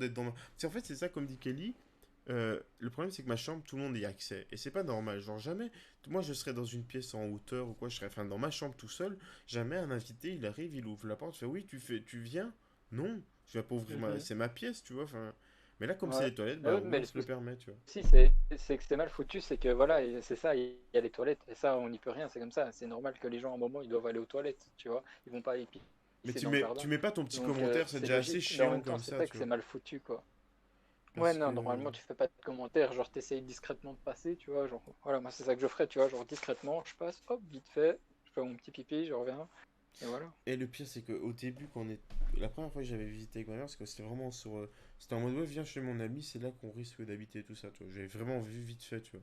d'être dans en fait, c'est ça, comme dit Kelly. Le problème, c'est que ma chambre, tout le monde y a accès. Et c'est pas normal. Genre, jamais. Moi, je serais dans une pièce en hauteur ou quoi. Je serais, enfin, dans ma chambre tout seul. Jamais un invité, il arrive, il ouvre la porte. Il fait oui, tu viens. Non, je vais pas ouvrir Mhm. c'est ma pièce, tu vois. Enfin, mais là, comme c'est Ouais. les toilettes, Mais bah oui, oui, mais on le se le permet, tu vois. souci, c'est que c'est mal foutu, c'est que voilà, et c'est ça, il y a les toilettes, et ça, on n'y peut rien, c'est comme ça. C'est normal que les gens, à un moment, ils doivent aller aux toilettes, tu vois. Ils vont pas aller Mais pisser dans le tu jardin. mets pas ton petit Donc, commentaire, c'est c'est déjà assez logique, mais en chiant même temps, comme c'est ça, vrai tu que c'est vois. mal foutu, quoi. Ouais, Parce non, que. normalement, tu fais pas de commentaires, genre, t'essayes discrètement de passer, tu vois. Genre, voilà, moi, c'est ça que je ferais, tu vois. Genre, discrètement, je passe, hop, vite fait, je fais mon petit pipi, je reviens, et voilà. Et le pire, c'est qu'au début, quand on est. La première fois que j'avais visité avec ma mère, parce que c'était vraiment sur. C'était en mode, ouais, viens chez mon ami, c'est là qu'on risque d'habiter, tout ça, tu vois. J'avais vraiment vu vite fait, tu vois.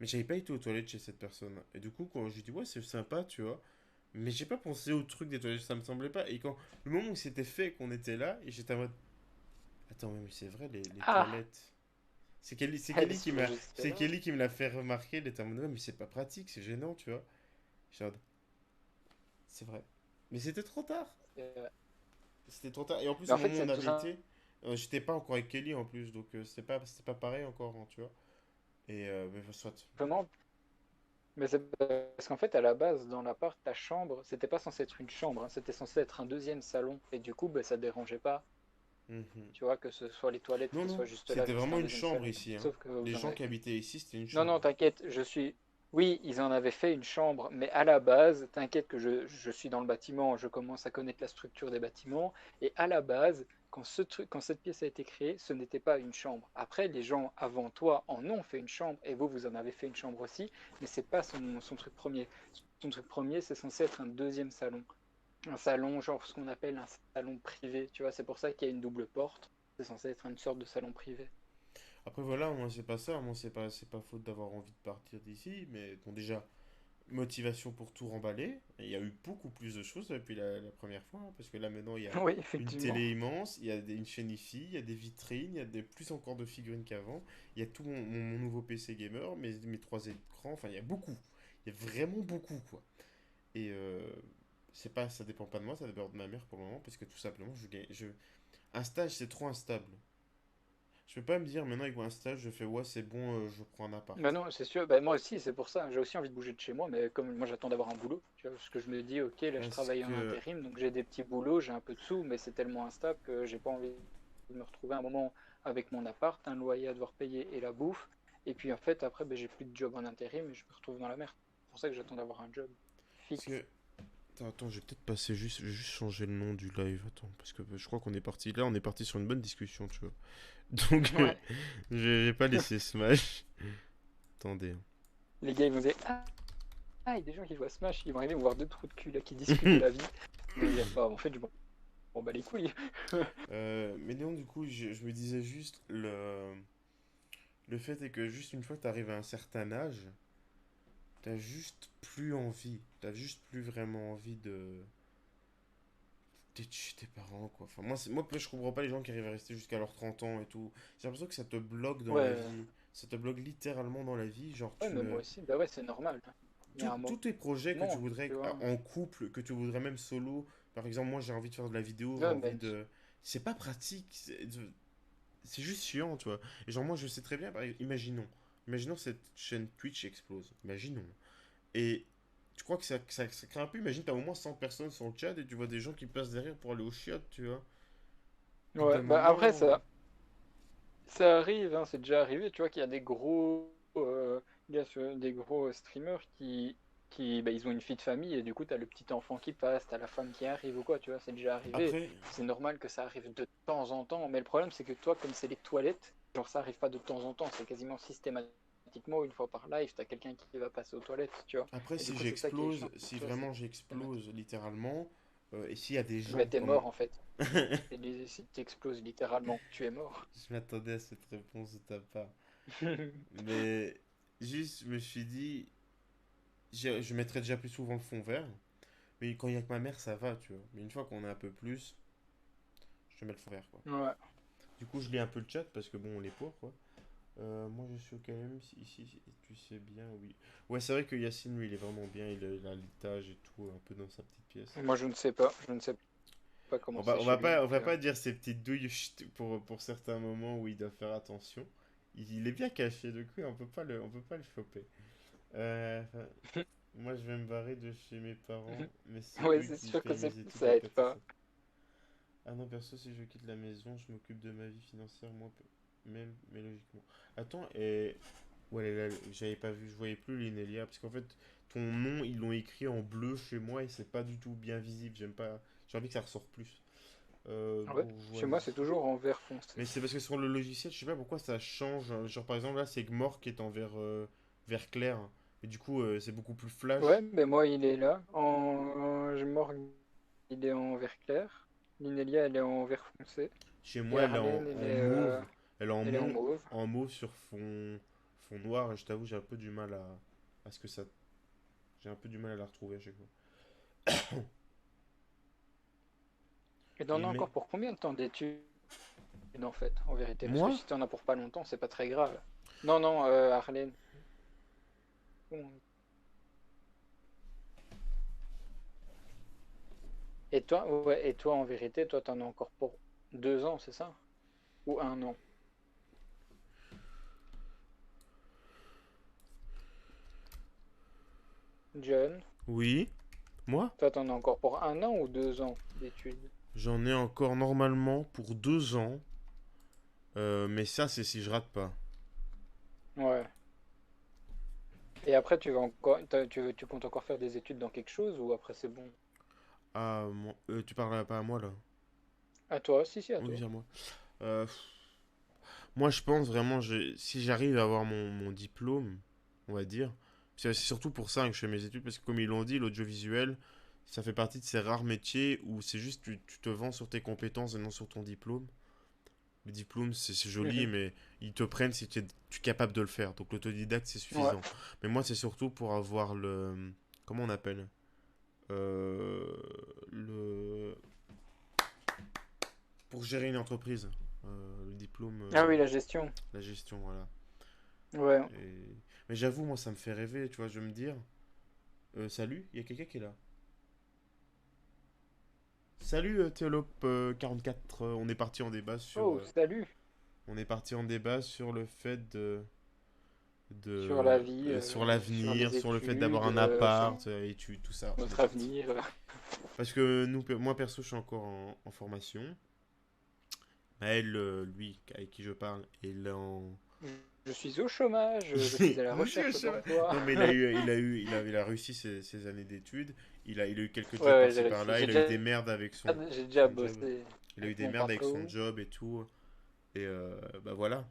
Mais j'avais pas été aux toilettes chez cette personne. Et du coup, quand je lui dis, ouais, c'est sympa, tu vois. Mais j'ai pas pensé au truc des toilettes, ça me semblait pas. Et quand. Le moment où c'était fait, qu'on était là, et j'étais en mode. Attends, mais c'est vrai, les Ah! toilettes. C'est Elle Kelly est qui sur m'a. juste C'est là. Kelly qui me l'a fait remarquer. Elle était en mode, ouais, mais c'est pas pratique, c'est gênant, tu vois. J'ai en mode, c'est vrai. Mais c'était trop tard. Euh, C'était trop tard. Et en plus, Mais au en fait, moment où on c'est tout avait ça. été, j'étais pas encore avec Kelly en plus, donc c'était pas pareil encore, hein, tu vois. Et mais soit. Simplement, mais c'est parce qu'en fait, à la base, dans l'appart, ta chambre, c'était pas censé être une chambre, hein, c'était censé être un deuxième salon. Et du coup, bah, ça dérangeait pas, Mhm. tu vois, que ce soit les toilettes Non, qui soient non, juste là, c'était vu que c'était vraiment un une deuxième chambre salon. ici, hein. Sauf que Les vous en gens avez qui fait. habitaient ici, c'était une Non, chambre. non, t'inquiète, je suis. Oui, ils en avaient fait une chambre, mais à la base, t'inquiète que je suis dans le bâtiment, je commence à connaître la structure des bâtiments, et à la base, quand cette pièce a été créée, ce n'était pas une chambre. Après, les gens avant toi en ont fait une chambre, et vous, vous en avez fait une chambre aussi, mais c'est pas son truc premier. Son truc premier, c'est censé être un deuxième salon. Un salon, genre ce qu'on appelle un salon privé, tu vois, c'est pour ça qu'il y a une double porte. C'est censé être une sorte de salon privé. Après, voilà, moi, c'est pas ça. Moi, c'est pas faute d'avoir envie de partir d'ici. Mais bon, déjà, motivation pour tout remballer. Et il y a eu beaucoup plus de choses depuis la première fois, hein, parce que là, maintenant, il y a Oui, une effectivement. télé immense, il y a une chaîne IFI, il y a des vitrines, il y a plus encore de figurines qu'avant. Il y a tout mon nouveau PC gamer, mes trois écrans. Enfin, il y a beaucoup. Il y a vraiment beaucoup, quoi. Et c'est pas, ça dépend pas de moi, ça dépend de ma mère pour le moment, parce que tout simplement, un stage, c'est trop instable. Je peux pas me dire maintenant avec un stage, je fais ouais, c'est bon, je prends un Bah appart. non, c'est sûr. Bah moi aussi, c'est pour ça. J'ai aussi envie de bouger de chez moi, mais comme moi j'attends d'avoir un boulot, tu vois, parce que je me dis, ok, là je Parce travaille en que, intérim, donc j'ai des petits boulots, j'ai un peu de sous, mais c'est tellement instable que j'ai pas envie de me retrouver un moment avec mon appart, un loyer à devoir payer et la bouffe. Et puis en fait, après, ben, j'ai plus de job en intérim et je me retrouve dans la merde. C'est pour ça que j'attends d'avoir un job parce fixe. que, attends, je vais peut-être passer juste, je vais juste changer le nom du live, attends, parce que je crois qu'on est parti, là, on est parti sur une bonne discussion, tu vois. Donc, Ouais. je vais pas laisser Smash. Attendez, Les gars, ils vont dire, ah, il y a des gens qui jouent à Smash, ils vont arriver, ils vont voir deux trous de cul là qui discutent de hein. la vie. Ils vont dire, bah en fait, je m'en bats les couilles. Mais non, du coup, je me disais juste, le fait est que juste une fois que tu arrives à un certain âge, t'as juste plus envie, t'as juste plus vraiment envie d'être chez tes parents, quoi. Enfin, moi, je comprends pas les gens qui arrivent à rester jusqu'à leurs 30 ans et tout. J'ai l'impression que ça te bloque dans la Ouais, vie. Ça te bloque littéralement dans la vie. Genre, ouais, mais moi aussi, bah ouais, c'est normal. Il y a un tous tes projets que tu moment, tu voudrais vois. en couple, que tu voudrais même solo. Par exemple, moi, j'ai envie de faire de la vidéo, j'ai Ouais, envie mais de. C'est pas pratique. C'est juste chiant, tu vois. Et genre, moi, je sais très bien, imaginons cette chaîne Twitch explose. Imaginons. Et tu crois que ça crée un peu. Imagine, t'as au moins 100 personnes sur le chat et tu vois des gens qui passent derrière pour aller au chiottes, tu vois. Au bout d'un ouais, bah après, moment. ça arrive, hein, c'est déjà arrivé, tu vois, qu'il y a des des gros streamers qui bah, ils ont une vie de famille et du coup, t'as le petit enfant qui passe, t'as la femme qui arrive ou quoi, tu vois, c'est déjà arrivé. Après, C'est normal que ça arrive de temps en temps, mais le problème, c'est que toi, comme c'est les toilettes, genre, ça arrive pas de temps en temps, c'est quasiment systématiquement, une fois par live, t'as quelqu'un qui va passer aux toilettes, tu vois. après, Et du si coup, c'est ça qui est chiant, j'explose, si tu vois, c'est vraiment j'explose littéralement, et s'il y a des bah, gens t'es comme. mort en fait. Si t'exploses littéralement, tu es mort. Je m'attendais à cette réponse de ta part. Mais juste, je me suis dit, je mettrais déjà plus souvent le fond vert. Mais quand il y a que ma mère, ça va, tu vois. Mais une fois qu'on est un peu plus, je te mets le fond vert, quoi. Ouais. Du coup, je lis un peu le chat parce que bon, on est pour, quoi. Moi, je suis au KM ici, tu sais bien, oui. Ouais, c'est vrai que Yacine, lui, il est vraiment bien. Il a l'étage et tout, un peu dans sa petite pièce. Moi, je ne sais pas, je ne sais pas. pas On comment va, c'est on chez va lui. pas, on Donc, va pas dire ces petites douilles chut, pour certains moments où il doit faire attention. Il est bien caché, du coup, on peut pas le choper. Enfin, moi, je vais me barrer de chez mes parents, mais c'est ouais, eux c'est qui sûr que payent mes études ça à aide côté. pas. Ça. Ah non, perso, si je quitte la maison, je m'occupe de ma vie financière, moi, même, mais logiquement. Attends, et... Ouais, là, j'avais pas vu, je voyais plus l'Inelia, parce qu'en fait, ton nom, ils l'ont écrit en bleu chez moi, et c'est pas du tout bien visible, j'aime pas... J'ai envie que ça ressort plus. Ah ouais. Chez moi, c'est Bourgeoisie. toujours en vert foncé. Mais c'est parce que sur le logiciel, je sais pas pourquoi ça change. Genre par exemple là, c'est Gmor qui est en vert clair. Et du coup, c'est beaucoup plus Ouais, flash. mais moi, il est là. Morgue, il est en vert clair. Linelia, elle est en vert foncé. Chez Et moi, elle est Arlene, elle en est, mauve. Elle est elle est en mauve. en mauve sur fond noir. Et je t'avoue, j'ai un peu du mal à ce que ça. J'ai un peu du mal à la retrouver à chaque fois. Et t'en as Mais encore pour combien de temps d'études, en fait, en vérité? Parce que moi, si t'en as pour pas longtemps, c'est pas très grave. Non, non, Arlene. Et toi, ouais, et toi, en vérité, toi, t'en as encore pour 2 ans, c'est ça? Ou 1 an? John, oui, moi, toi, t'en as encore pour 1 an ou 2 ans d'études? j'en ai encore normalement pour 2 ans. Mais ça, c'est si je rate pas. Ouais. Et après, tu vas encore, tu comptes encore faire des études dans quelque chose ou après c'est bon? Ah, tu parles pas à moi là? À toi, si, si, à Oui, toi. à moi. Euh, Moi, je pense vraiment, si j'arrive à avoir mon diplôme, on va dire, c'est surtout pour ça que je fais mes études, parce que comme ils l'ont dit, l'audiovisuel, ça fait partie de ces rares métiers où c'est juste tu te vends sur tes compétences et non sur ton diplôme. Le diplôme, c'est joli, Mhm. mais ils te prennent si tu es capable de le faire. Donc l'autodidacte, c'est Ouais. suffisant. Mais moi, c'est surtout pour avoir le... Comment on appelle Euh, le... Pour gérer une entreprise. Le diplôme, Ah oui, la gestion. la gestion, voilà. Ouais. Mais j'avoue, moi, ça me fait rêver, tu vois, je vais me dire, salut, il y a quelqu'un qui est là. Salut, Théolope 44, on est parti en débat sur, Oh, salut. on est parti en débat sur le fait Sur la vie, sur sur l'avenir, les sur le fait d'avoir études, un sur appart, études, tout ça. On est notre parti. avenir. Parce que moi perso, je suis encore en formation. Maël, lui, avec qui je parle, il est en, Je suis au chômage, je suis à la Monsieur recherche Cheval. d'emploi. Non, mais il a réussi ses années d'études. Il a eu quelques Ouais, jobs ouais, par-ci par-là. j'ai Il a eu déjà, des merdes avec j'ai déjà son job. bossé Il a eu avec des mon merdes avec son papa. job et tout. Et bah voilà.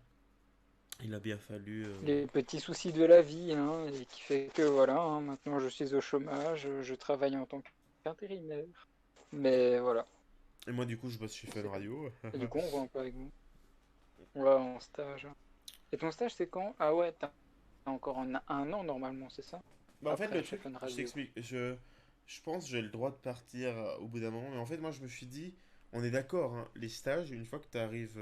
Il a bien fallu. Les petits soucis de la vie, hein, et qui fait que voilà, hein, maintenant je suis au chômage, je travaille en tant qu'intérimaire. Mais voilà, Et moi, du coup, je bosse chez Fun c'est comme. Radio. Et du coup, on voit un peu avec vous. On va en stage. Et ton stage, c'est quand? Ah ouais, t'as encore un an normalement, c'est ça? Bah, en fait, Après le chef truc, Fun je Radio. t'explique. Je pense que j'ai le droit de partir au bout d'un moment. Mais en fait, moi, je me suis dit, on est d'accord, hein, les stages, une fois que tu arrives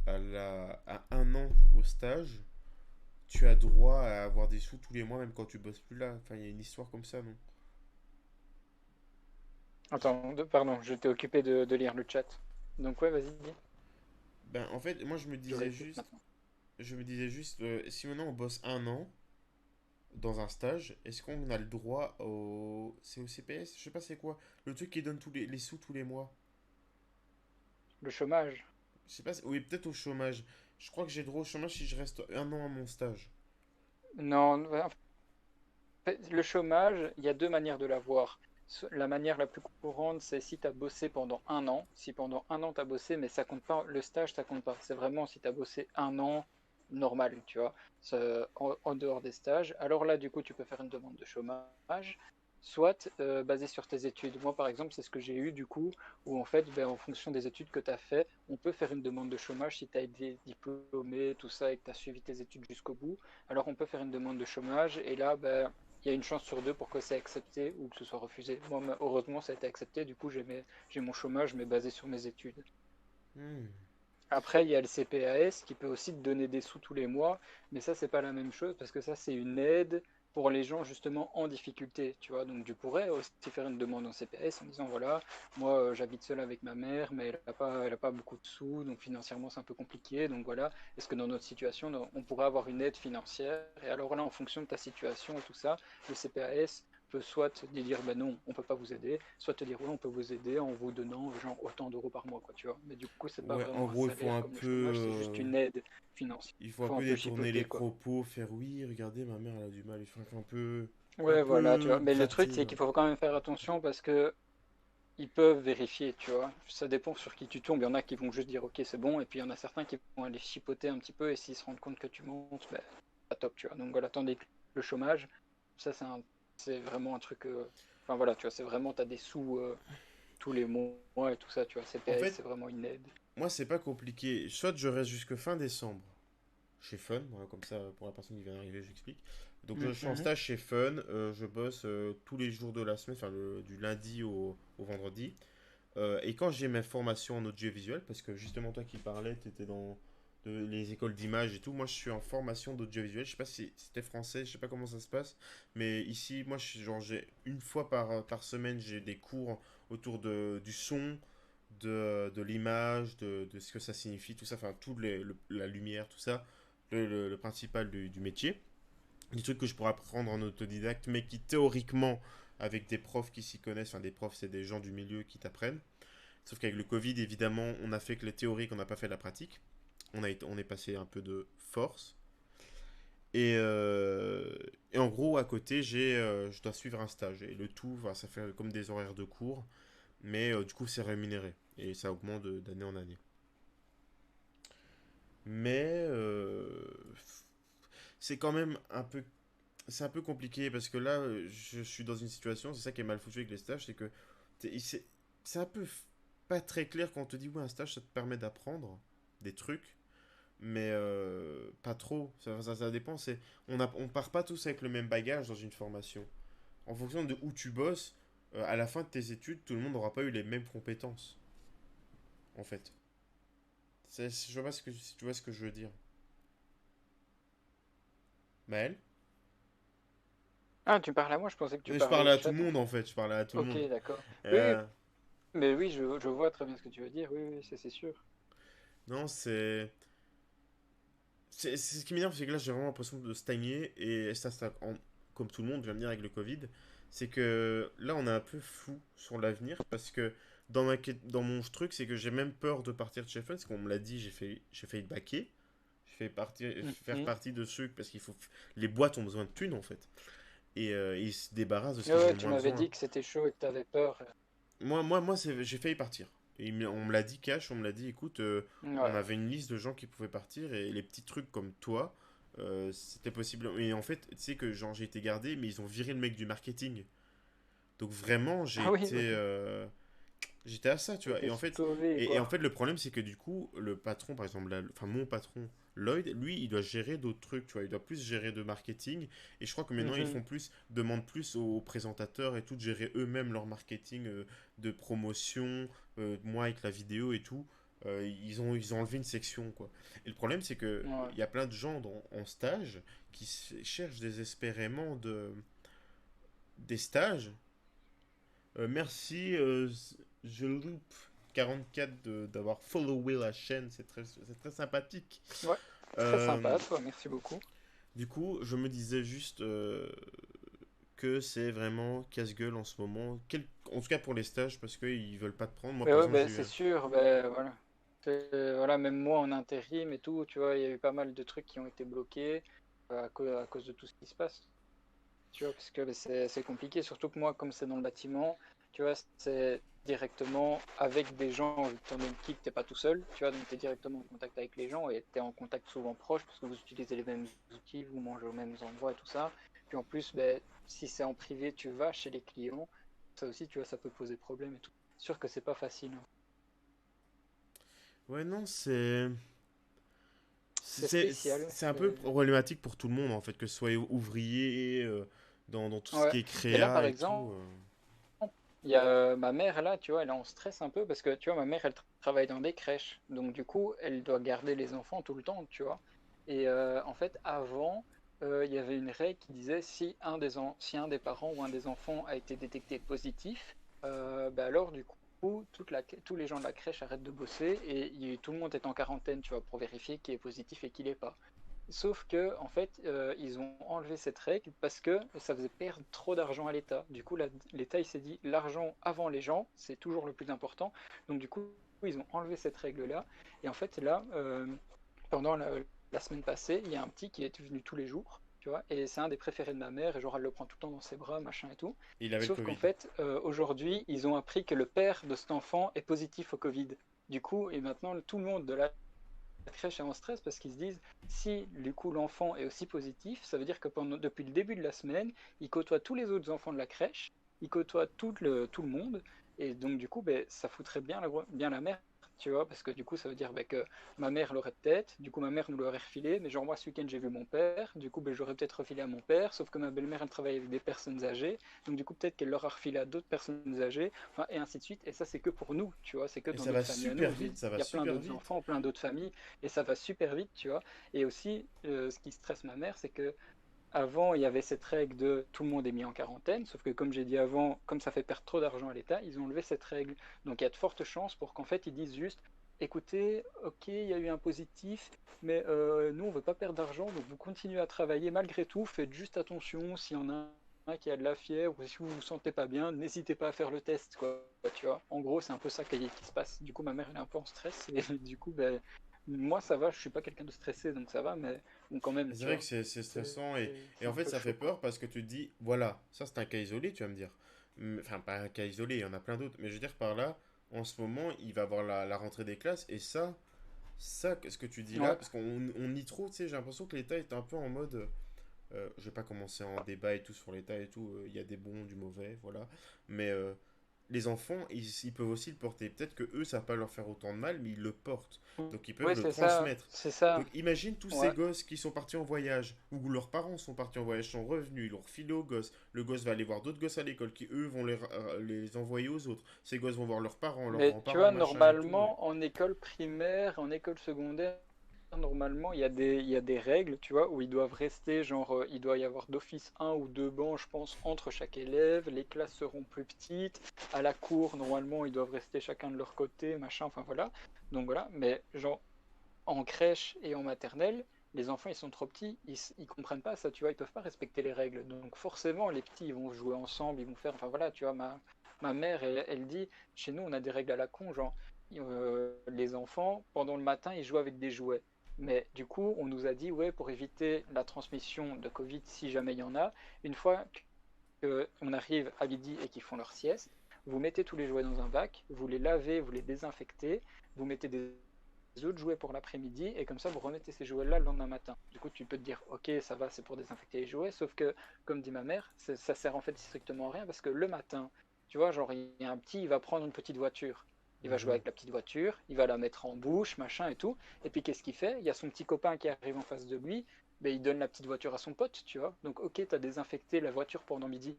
à 1 an au stage, tu as droit à avoir des sous tous les mois, même quand tu bosses plus là. Enfin, il y a une histoire comme ça, non? Attends, pardon, j'étais occupé de lire le chat. Donc ouais, vas-y, dis. Ben, en fait, moi, Je réécoute maintenant. je me disais juste, si maintenant on bosse 1 an dans un stage, est-ce qu'on a le droit c'est au CPS? Je sais pas c'est quoi. Le truc qui donne tous les sous tous les mois. Le chômage. Je sais pas, oui, peut-être au chômage. Je crois que j'ai droit au chômage si je reste 1 an à mon stage. Non, en le chômage, il y a deux manières de l'avoir. La manière la plus courante, c'est si tu as bossé pendant 1 an. Si pendant 1 an tu as bossé, mais ça compte pas, le stage, ça compte pas. C'est vraiment si tu as bossé 1 an normal, tu vois, en dehors des stages. Alors là, du coup, tu peux faire une demande de chômage, soit basé sur tes études. Moi, par exemple, c'est ce que j'ai eu, du coup, où en fait, ben, en fonction des études que tu as fait, on peut faire une demande de chômage si tu as été diplômé, tout ça, et que tu as suivi tes études jusqu'au bout. Alors on peut faire une demande de chômage, et là, ben, il y a une chance sur deux pour que c'est accepté ou que ce soit refusé. Moi, heureusement, ça a été accepté. Du coup, j'ai mon chômage, mais basé sur mes études. Hmm. Après, il y a le CPAS qui peut aussi te donner des sous tous les mois, mais ça, c'est pas la même chose parce que ça, c'est une aide pour les gens justement en difficulté, tu vois. Donc tu pourrais aussi faire une demande en CPS en disant voilà, moi j'habite seule avec ma mère, mais elle a pas beaucoup de sous, donc financièrement c'est un peu compliqué. Donc voilà, est-ce que dans notre situation, on pourrait avoir une aide financière? Et alors là, en fonction de ta situation et tout ça, le CPAS peut soit te dire ben non, on peut pas vous aider, soit te dire oui, on peut vous aider en vous donnant genre autant d'euros par mois, quoi, tu vois. Mais du coup, c'est pas Ouais, en vraiment un gros, il faut salaire un comme le peu, chômage, c'est juste une aide financière. il faut un Faut un peu peu détourner les chipoter, quoi. propos, faire oui, regardez, ma mère elle a du mal, il faut un Ouais, voilà, tu vois. peu Mais le truc, gratter. c'est qu'il faut quand même faire attention parce que ils peuvent vérifier, tu vois. Ça dépend sur qui tu tombes. Il y en a qui vont juste dire ok, c'est bon, et puis il y en a certains qui vont aller chipoter un petit peu, et s'ils se rendent compte que tu montes, ben, pas top, tu vois. Donc voilà, tandis que le chômage, ça c'est vraiment un truc. Enfin voilà, tu vois, c'est vraiment, t'as des sous tous les mois et tout ça, tu vois. En CPS, fait, c'est vraiment une aide. moi c'est pas compliqué. Soit je reste jusque fin décembre chez Fun, voilà, comme ça pour la personne qui vient d'arriver, j'explique. Donc je suis en Mhm. stage chez Fun, je bosse tous les jours de la semaine, enfin du lundi au vendredi. Et quand j'ai mes formations en audiovisuel, parce que justement toi qui parlais, tu étais dans les écoles d'image et tout, moi je suis en formation d'audiovisuel, je sais pas si c'était français, je sais pas comment ça se passe, mais ici, moi genre j'ai une fois par semaine, j'ai des cours autour du son, de l'image, de ce que ça signifie, tout ça, enfin la lumière, tout ça, le principal du métier. Des trucs que je pourrais apprendre en autodidacte, mais qui théoriquement, avec des profs qui s'y connaissent, enfin des profs c'est des gens du milieu qui t'apprennent. Sauf qu'avec le Covid, évidemment, on a fait que les théories, qu'on n'a pas fait la pratique. On est passé un peu de force. Et, euh, et en gros, à côté, je dois suivre un stage. Et le tout, enfin, ça fait comme des horaires de cours. Mais du coup, c'est rémunéré. Et ça augmente d'année en année. Mais c'est quand même c'est un peu compliqué parce que là, je suis dans une situation, c'est ça qui est mal foutu avec les stages, c'est que c'est un peu pas très clair quand on te dit, ouais, un stage, ça te permet d'apprendre des trucs, mais pas trop. Ça dépend. On part pas tous avec le même bagage dans une formation. En fonction de où tu bosses, à la fin de tes études, tout le monde n'aura pas eu les mêmes compétences, en fait. Je vois pas si tu vois ce que je veux dire. Maël? Ah, tu parles à moi, je pensais que tu Je parlais parlais au à tout le chat, en monde, fait. en fait. Je parlais à tout le Ok, monde. d'accord. Oui, oui, Euh, mais oui, je vois très bien ce que tu veux dire. Oui, oui, c'est sûr. non, c'est ce qui m'énerve, c'est que là j'ai vraiment l'impression de stagner et comme tout le monde, je viens de dire avec le Covid, c'est que là on est un peu fou sur l'avenir parce que dans mon truc, c'est que j'ai même peur de partir de chez Fun, parce qu'on me l'a dit, j'ai failli baquer, faire Mhm. partie de ceux, parce les boîtes ont besoin de thunes en fait, et ils se débarrassent de ce Ouais, qu'ils ont ouais, le tu moins m'avais besoin. dit que c'était chaud et que tu avais peur. J'ai failli partir. On me l'a dit cash, on me l'a dit, écoute, on Ouais. avait une liste de gens qui pouvaient partir et les petits trucs comme toi, c'était possible. Et en fait, tu sais que genre j'ai été gardé, mais ils ont viré le mec du marketing. Donc vraiment, Ah oui, ok. j'étais à ça, tu vois. T'étais sauvé, Et quoi. en fait, le problème, c'est que du coup, le patron, par exemple, enfin mon patron, Lloyd, lui, il doit gérer d'autres trucs, tu vois. Il doit plus gérer de marketing. Et je crois que maintenant, Mhm. demandent plus aux présentateurs et tout de gérer eux-mêmes leur marketing de promotion, moi avec la vidéo et tout. Ils ont enlevé une section, quoi. Et le problème, c'est que Ouais. il y a plein de gens en stage qui cherchent désespérément des stages. Merci, je loupe 44 d'avoir followé la chaîne, c'est très sympathique. Ouais. Très Euh, sympa, toi, merci beaucoup. du coup, je me disais juste que c'est vraiment casse-gueule en ce moment, en tout cas pour les stages, parce qu'ils veulent pas te prendre. Moi, Mais par ouais, exemple, ben, c'est sûr, ben, voilà. Voilà, même moi en intérim et tout, tu vois, il y a eu pas mal de trucs qui ont été bloqués à cause de tout ce qui se passe. Tu vois, parce que ben, c'est compliqué, surtout que moi, comme c'est dans le bâtiment, tu vois, c'est directement avec des gens, étant donné que t'es pas tout seul, tu vois, donc tu es directement en contact avec les gens et tu es en contact souvent proche parce que vous utilisez les mêmes outils, vous mangez aux mêmes endroits et tout ça. Puis en plus, ben, si c'est en privé, tu vas chez les clients, ça aussi, tu vois, ça peut poser problème et tout. C'est sûr que c'est pas facile, hein. ouais, non, C'est spécial. c'est un peu problématique pour tout le monde, en fait, que ce soit ouvrier, dans tout ce Ouais. qui est Et là, par créa et tout. exemple, il y a ma mère là, tu vois, elle est en stress un peu parce que tu vois, ma mère elle travaille dans des crèches, donc du coup, elle doit garder les enfants tout le temps, tu vois. Et en fait, avant, il y avait une règle qui disait si un des parents ou un des enfants a été détecté positif, bah alors du coup, tous les gens de la crèche arrêtent de bosser et tout le monde est en quarantaine, tu vois, pour vérifier qui est positif et qui l'est pas. Sauf que, en fait, ils ont enlevé cette règle parce que ça faisait perdre trop d'argent à l'État. Du coup, l'État, il s'est dit, l'argent avant les gens, c'est toujours le plus important. Donc, du coup, ils ont enlevé cette règle-là. Et en fait, là, pendant la semaine passée, il y a un petit qui est venu tous les jours, tu vois, et c'est un des préférés de ma mère, et genre, elle le prend tout le temps dans ses bras, machin et tout. Il avait le Sauf qu'en Covid. fait, aujourd'hui, ils ont appris que le père de cet enfant est positif au Covid. Du coup, et maintenant, tout le monde de la crèche est en stress parce qu'ils se disent si du coup l'enfant est aussi positif, ça veut dire que depuis le début de la semaine, il côtoie tous les autres enfants de la crèche, il côtoie tout le monde, et donc du coup, ben, ça foutrait bien la mère, tu vois, parce que du coup, ça veut dire ben, que ma mère l'aurait peut-être, du coup, ma mère nous l'aurait refilé, mais genre moi, ce week-end, j'ai vu mon père, du coup, ben, j'aurais peut-être refilé à mon père, sauf que ma belle-mère, elle travaille avec des personnes âgées, donc du coup, peut-être qu'elle l'aura refilé à d'autres personnes âgées, enfin, et ainsi de suite, et ça, c'est que pour nous, tu vois, c'est que Et dans ça va notre famille à nous, super vite, ça il va y a plein super d'autres vite. enfants, plein d'autres familles, et ça va super vite, tu vois. Et aussi, ce qui stresse ma mère, c'est que avant, il y avait cette règle de tout le monde est mis en quarantaine, sauf que comme j'ai dit avant, comme ça fait perdre trop d'argent à l'État, ils ont enlevé cette règle. Donc il y a de fortes chances pour qu'en fait ils disent juste, écoutez, ok, il y a eu un positif, mais nous on veut pas perdre d'argent, donc vous continuez à travailler malgré tout, faites juste attention s'il y en a un qui a de la fièvre ou si vous vous sentez pas bien, n'hésitez pas à faire le test, quoi. Tu vois. En gros, c'est un peu ça qui se passe. Du coup, ma mère elle est un peu en stress et du coup, ben, moi ça va, je suis pas quelqu'un de stressé, donc ça va, mais bon, quand même, C'est tu vrai que vois. c'est stressant et C'est en un fait peu ça fait chaud, quoi. peur parce que tu te dis, voilà, ça c'est un cas isolé, tu vas me dire. Enfin, pas un cas isolé, il y en a plein d'autres. Mais je veux dire par là, en ce moment, il va y avoir la rentrée des classes et ça, ce que tu dis là, Ouais. parce qu'on y trouve, tu sais, j'ai l'impression que l'État est un peu en mode. Je vais pas commencer en débat et tout sur l'État et tout, il y a des bons, du mauvais, voilà. Mais les enfants, ils peuvent aussi le porter. Peut-être que eux, ça va pas leur faire autant de mal, mais ils le portent. Donc ils peuvent Ouais, le c'est ça, transmettre. c'est ça. Donc imagine tous ces Ouais. gosses qui sont partis en voyage, ou leurs parents sont partis en voyage, sont revenus, ils l'ont refilé au gosse. Le gosse va aller voir d'autres gosses à l'école qui, eux, vont les envoyer aux autres. Ces gosses vont voir leurs parents, leurs Mais tu grands-parents, vois, machin et tout. normalement, en école primaire, en école secondaire, normalement, il y a des règles, tu vois, où ils doivent rester, genre, il doit y avoir d'office un ou deux bancs, je pense, entre chaque élève, les classes seront plus petites, à la cour, normalement, ils doivent rester chacun de leur côté, machin, enfin voilà. Donc voilà, mais genre, en crèche et en maternelle, les enfants, ils sont trop petits, ils comprennent pas ça, tu vois, ils peuvent pas respecter les règles. Donc forcément, les petits, ils vont jouer ensemble, ils vont faire, enfin voilà, tu vois, ma mère, elle dit, chez nous, on a des règles à la con, genre, les enfants, pendant le matin, ils jouent avec des jouets. Mais du coup, on nous a dit, ouais, pour éviter la transmission de Covid, si jamais il y en a, une fois qu'on arrive à midi et qu'ils font leur sieste, vous mettez tous les jouets dans un bac, vous les lavez, vous les désinfectez, vous mettez des autres jouets pour l'après-midi et comme ça vous remettez ces jouets-là le lendemain matin. Du coup, tu peux te dire, ok, ça va, c'est pour désinfecter les jouets, sauf que, comme dit ma mère, ça sert en fait strictement à rien parce que le matin, tu vois, genre, il y a un petit, il va prendre une petite voiture. Il va jouer Mhm. avec la petite voiture, il va la mettre en bouche, machin et tout. Et puis qu'est-ce qu'il fait? Il y a son petit copain qui arrive en face de lui, ben, il donne la petite voiture à son pote, tu vois. Donc ok, tu as désinfecté la voiture pendant midi,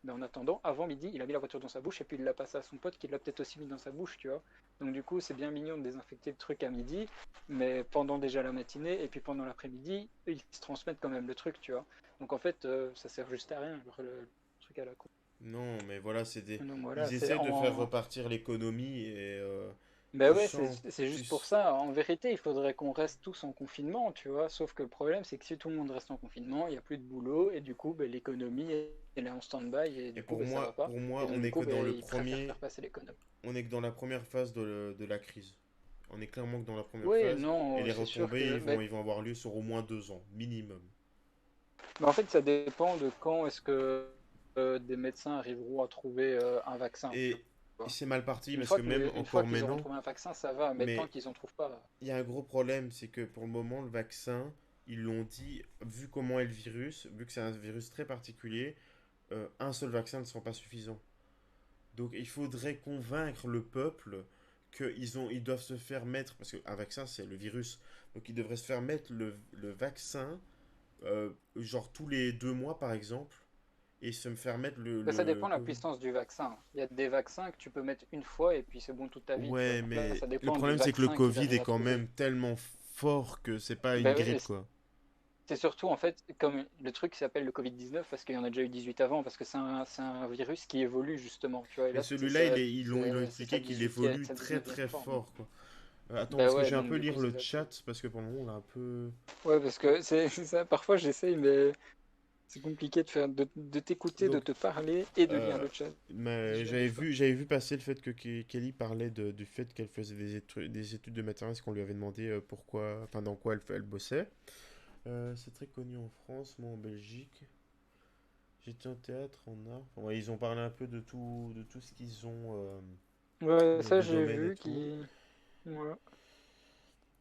mais en attendant, avant midi, il a mis la voiture dans sa bouche et puis il l'a passé à son pote qui l'a peut-être aussi mis dans sa bouche, tu vois. Donc du coup, c'est bien mignon de désinfecter le truc à midi, mais pendant déjà la matinée et puis pendant l'après-midi, ils se transmettent quand même le truc, tu vois. Donc en fait, ça sert juste à rien, le truc à la con. Non, mais voilà, Donc voilà, ils c'est essaient de faire en... repartir l'économie et Ben tu ouais, sens, c'est tu, juste pour ça. En vérité, il faudrait qu'on reste tous en confinement, tu vois. Sauf que le problème, c'est que si tout le monde reste en confinement, il n'y a plus de boulot et du coup, ben, l'économie, elle est en stand-by et et du coup, ben, ça va pas. pour moi, Et donc, du coup, ben, ils préfèrent faire passer l'économie. on est que dans la première phase de la crise. On est clairement que dans la première Oui, phase et non, les c'est sûr retombées, que... ils vont avoir lieu sur au moins 2 ans, minimum. Mais en fait, ça dépend de quand est-ce que des médecins arriveront à trouver un vaccin, tu Et vois. c'est mal parti parce que même Une fois encore qu'ils auront maintenant, trouvé un vaccin, ça va. Mais tant mais qu'ils en trouvent pas... il y a un gros problème, c'est que pour le moment, le vaccin, ils l'ont dit, vu comment est le virus, vu que c'est un virus très particulier, un seul vaccin ne sera pas suffisant. Donc il faudrait convaincre le peuple ils doivent se faire mettre, parce qu'un vaccin c'est le virus, donc ils devraient se faire mettre le vaccin, genre tous les 2 mois par exemple, et se me faire mettre Mais ça le dépend de la Covid. puissance du vaccin. Il y a des vaccins que tu peux mettre une fois et puis c'est bon toute ta vie, tu vois. Ouais, Donc là, mais ça le dépend du problème c'est que le vaccin qu'ils Covid arrivent est à quand trouver. même tellement fort que c'est pas une Ben oui, grippe quoi. c'est surtout en fait comme le truc qui s'appelle le Covid-19 parce qu'il y en a déjà eu 18 avant, parce que c'est un virus qui évolue justement, tu vois. Et Mais là, celui-là, ils l'ont c'est sa expliqué qu'il 18e, évolue sa très 19e très forme. fort, quoi. Attends, Bah parce que ouais, j'ai un donc peu du lire coup, c'est le ça. chat, parce que pour le moment, on a un peu... Ouais, parce que c'est ça. Parfois, j'essaye, mais c'est compliqué de t'écouter, de Donc, te parler et de lire euh, le chat. mais J'y arrive pas. j'avais vu passer le fait que Kelly parlait du fait qu'elle faisait des études de maternelle, qu'on lui avait demandé pourquoi, enfin dans quoi elle bossait. C'est très connu en France, moi en Belgique. J'étais en théâtre, en art. Enfin, ouais, ils ont parlé un peu de tout ce qu'ils ont Ouais, ça de j'ai domaine et vu tout. qui. Ouais.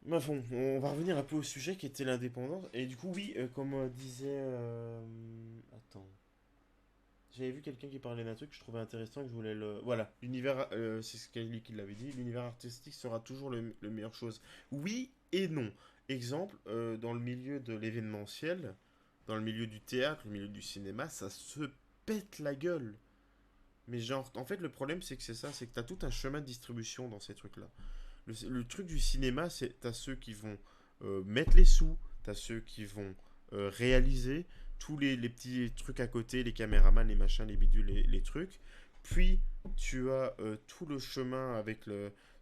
Mais bon, on va revenir un peu au sujet qui était l'indépendance. Et du coup, oui, comme disait... Attends. J'avais vu quelqu'un qui parlait d'un truc que je trouvais intéressant, que je voulais le... Voilà, l'univers, c'est ce Kelly qui l'avait dit, l'univers artistique sera toujours le meilleure chose. Oui et non. Exemple, dans le milieu de l'événementiel, dans le milieu du théâtre, le milieu du cinéma, ça se pète la gueule. Mais genre, en fait, le problème, c'est que c'est ça, c'est que t'as tout un chemin de distribution dans ces trucs-là. Le truc du cinéma, c'est t'as ceux qui vont mettre les sous, t'as ceux qui vont réaliser tous les petits trucs à côté, les caméramans, les machins, les bidules, les trucs. Puis tu as tout le chemin avec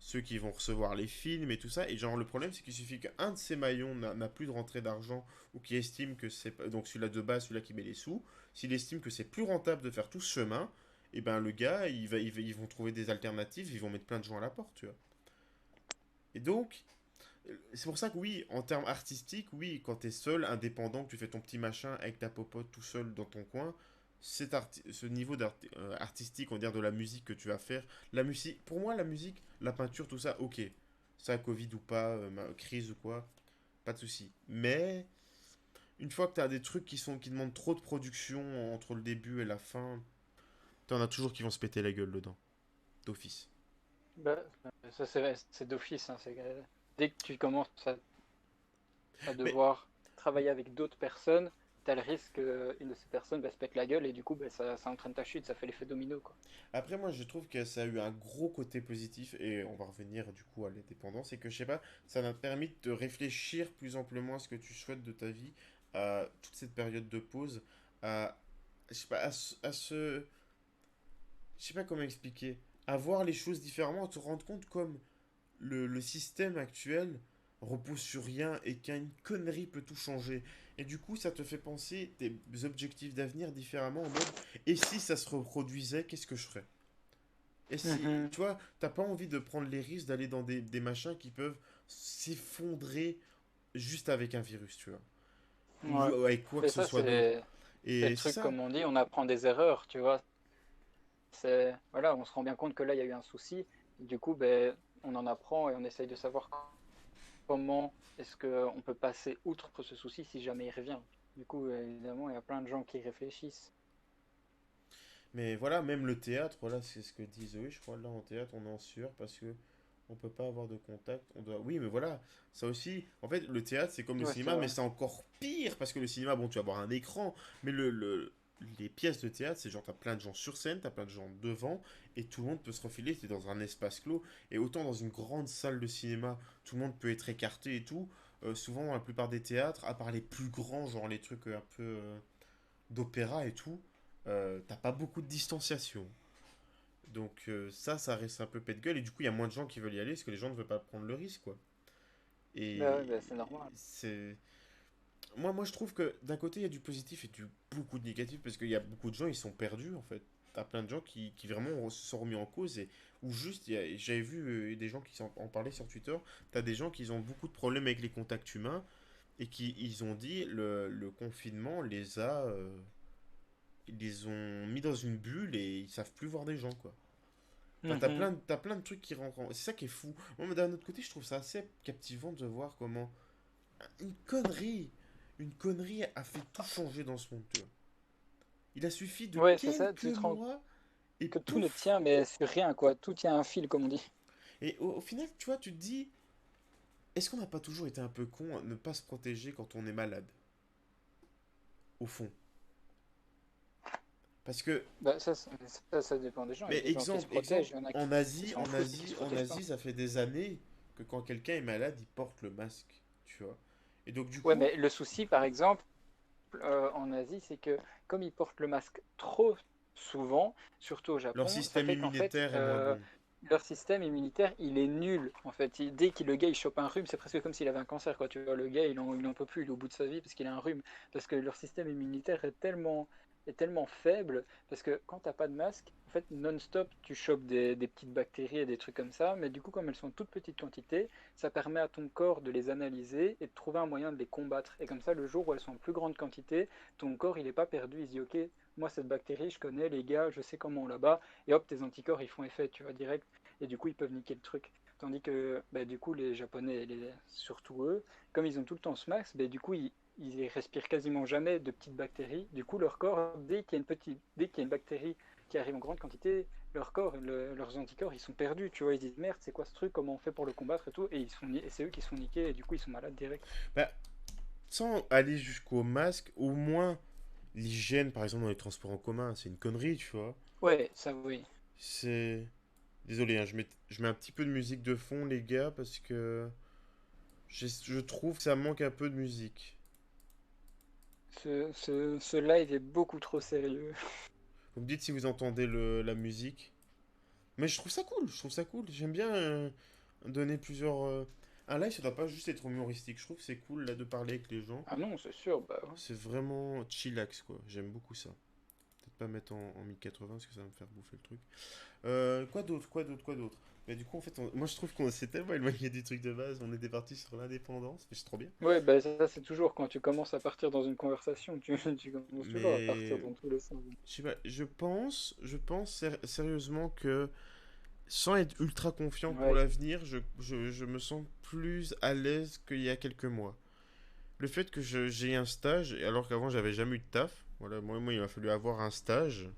ceux qui vont recevoir les films et tout ça. Et genre le problème c'est qu'il suffit qu'un de ces maillons n'a plus de rentrée d'argent ou qui estime que c'est donc celui-là de base, celui-là qui met les sous, s'il estime que c'est plus rentable de faire tout ce chemin, et ben le gars, ils vont trouver des alternatives, ils vont mettre plein de gens à la porte, tu vois. Et donc, c'est pour ça que oui, en termes artistiques, oui, quand t'es seul, indépendant, que tu fais ton petit machin avec ta popote tout seul dans ton coin, ce niveau artistique, on va dire, de la musique que tu vas faire, la musique, pour moi, la musique, la peinture, tout ça, ok. Ça, Covid ou pas, crise ou quoi, pas de souci. Mais, une fois que t'as des trucs qui demandent trop de production entre le début et la fin, t'en as toujours qui vont se péter la gueule dedans, d'office. Bah, ça c'est d'office, hein, dès que tu commences à Mais devoir travailler avec d'autres personnes, tu as le risque qu'une de ces personnes va se pète la gueule et du coup bah, ça entraîne ta chute, ça fait l'effet domino quoi. après, moi, je trouve que ça a eu un gros côté positif, et on va revenir du coup à l'indépendance, et que je sais pas, ça m'a permis de te réfléchir plus amplement à ce que tu souhaites de ta vie, à toute cette période de pause, à, je sais pas, je sais pas comment expliquer, à voir les choses différemment, à te rendre compte comme le système actuel repose sur rien et qu'une connerie peut tout changer. Et du coup, ça te fait penser tes objectifs d'avenir différemment en mode, et si ça se reproduisait, qu'est-ce que je ferais? Et si, Mhm. tu vois, t'as pas envie de prendre les risques d'aller dans des machins qui peuvent s'effondrer juste avec un virus, tu vois. Ouais. Ou avec quoi Et que ce ça soit d'autre. c'est le Et c'est truc ça. comme on dit, on apprend des erreurs, tu vois. C'est voilà, on se rend bien compte que là il y a eu un souci, du coup ben on en apprend et on essaye de savoir comment est-ce qu'on peut passer outre ce souci si jamais il revient. Du coup, évidemment, il y a plein de gens qui réfléchissent. Mais voilà, même le théâtre, voilà, c'est ce que dit Zoé, je crois. Là, en théâtre, on est en sueur parce que on peut pas avoir de contact. On doit... Oui, mais voilà, ça aussi. En fait, le théâtre, c'est comme le Ouais, c'est cinéma, mais vrai. c'est encore pire parce que le cinéma, bon, tu vas avoir un écran, mais les pièces de théâtre, c'est genre, t'as plein de gens sur scène, t'as plein de gens devant, et tout le monde peut se refiler. T'es dans un espace clos, et autant dans une grande salle de cinéma, tout le monde peut être écarté et tout. Souvent, dans la plupart des théâtres, à part les plus grands, genre les trucs un peu d'opéra et tout, t'as pas beaucoup de distanciation. Donc ça reste un peu pète-gueule, et du coup, il y a moins de gens qui veulent y aller parce que les gens ne veulent pas prendre le risque, quoi. Bah ouais, Et bah c'est normal. c'est... Moi, je trouve que d'un côté, il y a du positif et beaucoup de négatif, parce qu'il y a beaucoup de gens, ils sont perdus, en fait. T'as plein de gens qui vraiment se sont remis en cause, et ou juste, j'avais vu des gens qui en parlaient sur Twitter, t'as des gens qui ont beaucoup de problèmes avec les contacts humains, et qui ils ont dit le confinement ils les ont mis dans une bulle et ils savent plus voir des gens, quoi. Enfin, Mhm. t'as plein de trucs qui rentrent C'est ça qui est fou. Moi, mais d'un autre côté, je trouve ça assez captivant de voir comment une connerie, une connerie a fait tout changer dans ce monde, tu vois. Il a suffi de Ouais, c'est ça, quelques tu te rends mois et que tout ne pouf. tient mais sur rien, quoi. Tout tient à un fil, comme on dit. Et au final, tu vois, tu te dis, est-ce qu'on n'a pas toujours été un peu con à ne pas se protéger quand on est malade, au fond? Parce que, Bah, ça dépend des gens. Il y mais a des gens qui se exemple, protègent, il y en a qui s'en foutent et qui se En protègent pas. Asie, ça fait des années que quand quelqu'un est malade, il porte le masque, tu vois. Et donc, du Ouais, coup, mais le souci, par exemple, en Asie, c'est que comme ils portent le masque trop souvent, surtout au leur Japon, ça système fait qu'en fait, immunitaire est moins bon. leur système immunitaire, il est nul. En fait, dès que le gars il chope un rhume, c'est presque comme s'il avait un cancer, quoi. Tu vois, le gars, il en peut plus, il est au bout de sa vie parce qu'il a un rhume. Parce que leur système immunitaire est tellement faible. Parce que quand t'as pas de masque, en fait, non-stop, tu chopes des petites bactéries et des trucs comme ça. Mais du coup, comme elles sont en toute petite quantité, ça permet à ton corps de les analyser et de trouver un moyen de les combattre. Et comme ça, le jour où elles sont en plus grande quantité, ton corps, il n'est pas perdu. Il se dit, ok, moi, cette bactérie, je connais, les gars, je sais comment on la bat. Et hop, tes anticorps, ils font effet, tu vois, direct. Et du coup, ils peuvent niquer le truc. Tandis que, bah, du coup, les Japonais, surtout eux, comme ils ont tout le temps ce max, bah, du coup, ils respirent quasiment jamais de petites bactéries. Du coup, leur corps, dès qu'il y a une bactérie qui arrive en grande quantité, leur corps, leurs anticorps, ils sont perdus, tu vois, ils disent merde, c'est quoi ce truc, comment on fait pour le combattre et tout, et et c'est eux qui sont niqués, et du coup, ils sont malades direct. Bah, sans aller jusqu'au masque, au moins l'hygiène, par exemple, dans les transports en commun, c'est une connerie, tu vois. Ouais, ça oui. C'est. Désolé, hein, je mets un petit peu de musique de fond, les gars, parce que je trouve que ça manque un peu de musique. Ce live est beaucoup trop sérieux. Vous me dites si vous entendez la musique. Mais je trouve ça cool, je trouve ça cool. J'aime bien donner plusieurs. Un live, ça doit pas juste être humoristique. Je trouve que c'est cool là de parler avec les gens. Ah non, c'est sûr, bah ouais. C'est vraiment chillax quoi. J'aime beaucoup ça. Peut-être pas mettre en 1080 parce que ça va me faire bouffer le truc. Quoi d'autre, quoi d'autre, quoi d'autre. Mais du coup, en fait, moi je trouve qu'on s'est tellement éloigné du truc de base. On était parti sur l'indépendance, mais c'est trop bien. Ouais, bah ça c'est toujours quand tu commences à partir dans une conversation, tu commences toujours à partir Mais dans tous les sens. je sais pas, je pense sérieusement que sans être ultra confiant pour Ouais, l'avenir, je me sens plus à l'aise qu'il y a quelques mois. Le fait que j'ai un stage, alors qu'avant j'avais jamais eu de taf, voilà, moi il m'a fallu avoir un stage.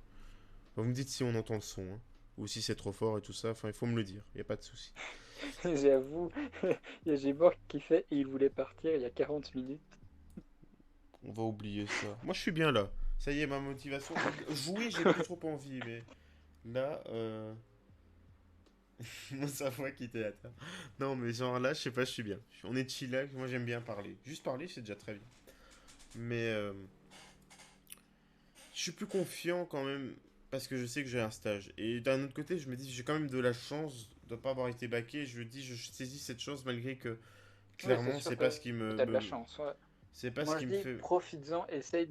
Vous me dites si on entend le son, hein, ou si c'est trop fort et tout ça, enfin il faut me le dire, il n'y a pas de souci. j'avoue, il y a Gibor qui fait et il voulait partir il y a 40 minutes. On va oublier ça. Moi je suis bien là, ça y est, ma motivation. Jouer, j'ai plus trop envie, mais là, sa voix qui était à terre. Non, mais genre là, je sais pas, je suis bien. On est chillax, moi j'aime bien parler. Juste parler, c'est déjà très bien. Mais je suis plus confiant quand même parce que je sais que j'ai un stage. Et d'un autre côté, je me dis j'ai quand même de la chance de ne pas avoir été baqué. Je dis je saisis cette chance malgré que Ouais, c'est clairement sûr c'est pas ce qui que tu as de la chance, ouais. c'est pas ce Moi qui je me dis, fait. profites-en, essaye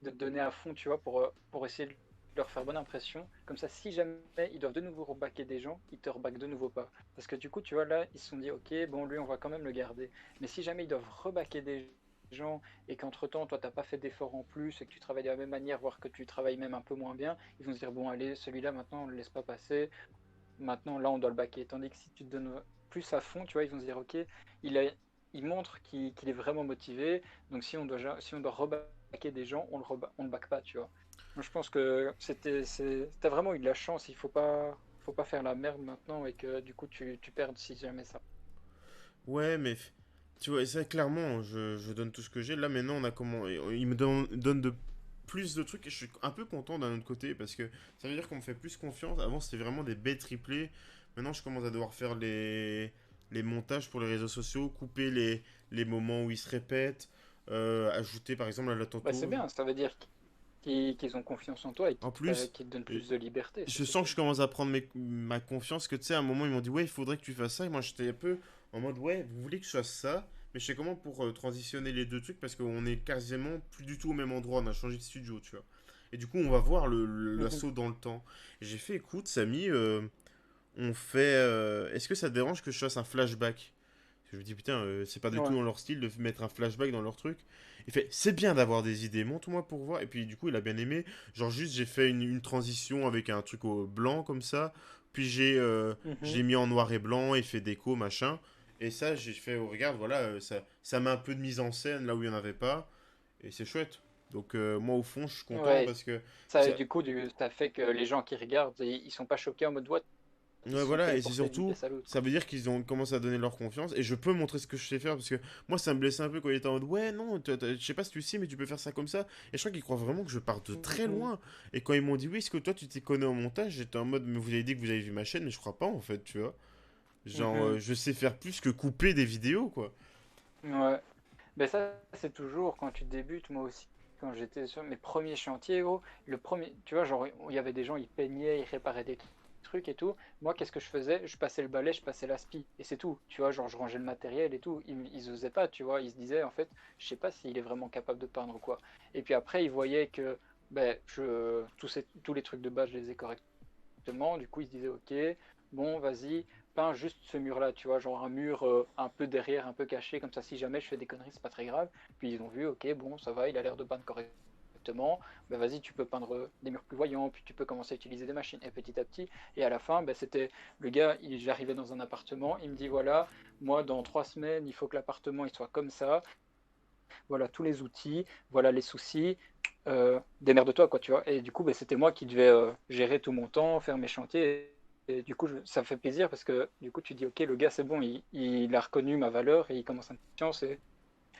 de te donner à fond, tu vois, pour essayer de leur faire bonne impression. Comme ça, si jamais ils doivent de nouveau rebaquer des gens, ils te rebaquent de nouveau pas. Parce que du coup, tu vois, là, ils se sont dit, ok, bon, lui, on va quand même le garder. Mais si jamais ils doivent rebaquer des gens et qu'entre-temps, toi, t'as pas fait d'efforts en plus et que tu travailles de la même manière, voire que tu travailles même un peu moins bien, ils vont se dire, bon, allez, celui-là, maintenant, on le laisse pas passer. Maintenant, là, on doit le baquer. Tandis que si tu te donnes plus à fond, tu vois, ils vont se dire, ok, il a, il montre qu'il est vraiment motivé. Donc, si on doit rebaquer des gens, on le back pas, tu vois. Moi, je pense que t'as vraiment eu de la chance. Faut pas faire la merde maintenant et que du coup, tu perds si jamais ça. Ouais, mais tu vois, ça clairement, je donne tout ce que j'ai. Là maintenant, on a comment il me donne de plus de trucs et je suis un peu content d'un autre côté parce que ça veut dire qu'on me fait plus confiance. Avant, c'était vraiment des baies triplées. Maintenant, je commence à devoir faire les montages pour les réseaux sociaux, couper les moments où ils se répètent, ajouter par exemple à la Bah, c'est tantôt. bien. Ça veut dire qu'ils ont confiance en toi et En plus, qu'ils te donnent euh, plus de liberté. Ça, je c'est sens que je cool. commence à prendre ma confiance. Que tu sais, à un moment, ils m'ont dit, ouais, il faudrait que tu fasses ça. Et moi, j'étais un peu en mode, ouais, vous voulez que je fasse ça. Mais je sais comment pour transitionner les deux trucs parce qu'on est quasiment plus du tout au même endroit. On a changé de studio, tu vois. Et du coup, on va voir Mhm. l'assaut dans le temps. Et j'ai fait, écoute, Samy, on fait. Est-ce que ça te dérange que je fasse un flashback? Parce que je me dis, putain, c'est pas du tout Ouais. dans leur style de mettre un flashback dans leur truc. Il fait, c'est bien d'avoir des idées, montre-moi pour voir. Et puis, du coup, il a bien aimé. Genre, juste, j'ai fait une transition avec un truc au blanc comme ça. Puis, Mhm. j'ai mis en noir et blanc, effet déco, machin. Et ça, j'ai fait, oh, regarde, voilà, ça met un peu de mise en scène là où il n'y en avait pas. Et c'est chouette. Donc, moi, au fond, je suis content Ouais, parce que ça, ça, du coup, ça fait que les gens qui regardent, ils sont pas choqués en mode what, ils ouais, se sont voilà, et c'est téléportés d'une surtout, pièce à l'autre, ça quoi. veut dire qu'ils ont commencé à donner leur confiance, et je peux montrer ce que je sais faire, parce que moi, ça me blessait un peu quand il était en mode, ouais, non, je sais pas si tu sais, mais tu peux faire ça comme ça, et je crois qu'ils croient vraiment que je pars de très Mhm. loin, et quand ils m'ont dit, oui, est-ce que toi, tu t'y connais en montage, j'étais en mode, mais vous avez dit que vous avez vu ma chaîne, mais je crois pas, en fait, tu vois. Genre, Mhm. je sais faire plus que couper des vidéos, quoi. Ouais. Ben ça, c'est toujours quand tu débutes, moi aussi. Quand j'étais sur mes premiers chantiers, gros, le premier, tu vois, genre, il y avait des gens, ils peignaient, ils réparaient des trucs et tout. Moi, qu'est-ce que je faisais? Je passais le balai, je passais l'aspi, et c'est tout. Tu vois, genre, je rangeais le matériel et tout. Ils osaient pas, tu vois. Ils se disaient, en fait, je sais pas s'il est vraiment capable de peindre ou quoi. Et puis après, ils voyaient que, ben, tous les trucs de base, je les ai correctement. Du coup, ils se disaient, ok, bon, vas-y, peins juste ce mur-là, tu vois, genre un mur un peu derrière, un peu caché, comme ça, si jamais je fais des conneries, c'est pas très grave. Puis ils ont vu, ok, bon, ça va, il a l'air de peindre correctement. Ben vas-y, tu peux peindre des murs plus voyants, puis tu peux commencer à utiliser des machines, et petit à petit. Et à la fin, ben, c'était le gars, j'arrivais dans un appartement, il me dit, voilà, moi, dans 3 semaines, il faut que l'appartement il soit comme ça, voilà tous les outils, voilà les soucis, démerde-toi, quoi, tu vois. Et du coup, ben, c'était moi qui devais gérer tout mon temps, faire mes chantiers. Et du coup, ça me fait plaisir parce que du coup, tu dis, ok, le gars, c'est bon, il a reconnu ma valeur et il commence à me faire confiance et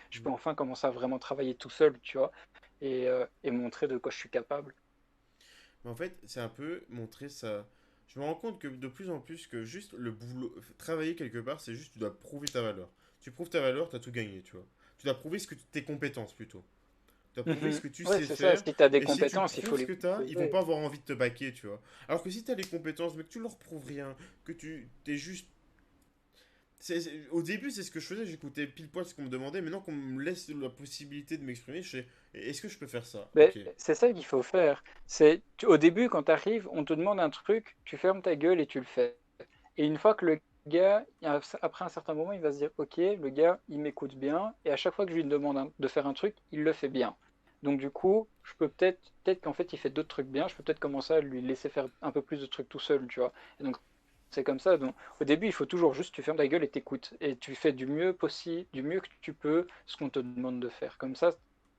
je peux enfin commencer à vraiment travailler tout seul, tu vois, et montrer de quoi je suis capable. Mais en fait, c'est un peu montrer ça. Je me rends compte que de plus en plus que juste le boulot, travailler quelque part, c'est juste tu dois prouver ta valeur. Tu prouves ta valeur, tu as tout gagné, tu vois. Tu dois prouver tes compétences plutôt. Tu dois prouver ce Mhm. que tu Ouais, sais c'est ça. faire. Si tu as des Et si tu compétences, il faut prouves ce les que tu as, ils vont prouver. pas avoir envie de te baquer, tu vois. Alors que si tu as les compétences, mais que tu leur prouves rien, que tu t'es juste. Au début, c'est ce que je faisais, j'écoutais pile poil ce qu'on me demandait. Maintenant qu'on me laisse la possibilité de m'exprimer, je sais, est-ce que je peux faire ça? Ben, Ok. c'est ça qu'il faut faire. Au début, quand tu arrives, on te demande un truc, tu fermes ta gueule et tu le fais. Et une fois que le gars, après un certain moment, il va se dire, ok, le gars, il m'écoute bien, et à chaque fois que je lui demande de faire un truc, il le fait bien. Donc du coup, je peux peut-être qu'en fait, il fait d'autres trucs bien, je peux peut-être commencer à lui laisser faire un peu plus de trucs tout seul, tu vois. Et donc c'est comme ça. Donc au début, il faut toujours juste, tu fermes ta gueule et t'écoutes, et tu fais du mieux possible, du mieux que tu peux, ce qu'on te demande de faire. Comme ça,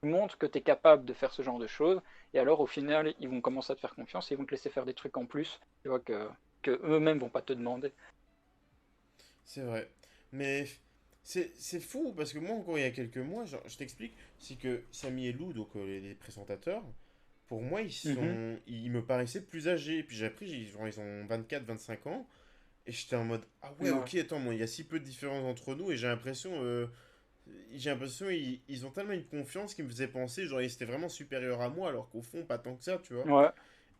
tu montres que tu es capable de faire ce genre de choses, et alors au final, ils vont commencer à te faire confiance, et ils vont te laisser faire des trucs en plus, tu vois, que eux-mêmes vont pas te demander. C'est vrai. Mais c'est fou parce que moi, encore il y a quelques mois, genre, je t'explique, c'est que Samy et Lou, donc les présentateurs, pour moi, Mhm. ils me paraissaient plus âgés. Et puis j'ai appris, genre, ils ont 24, 25 ans. Et j'étais en mode, ah ouais, Ouais. ok, attends, moi, il y a si peu de différence entre nous. Et j'ai l'impression, ils ont tellement une confiance qui me faisait penser, genre, ils étaient vraiment supérieurs à moi, alors qu'au fond, pas tant que ça, tu vois. Ouais.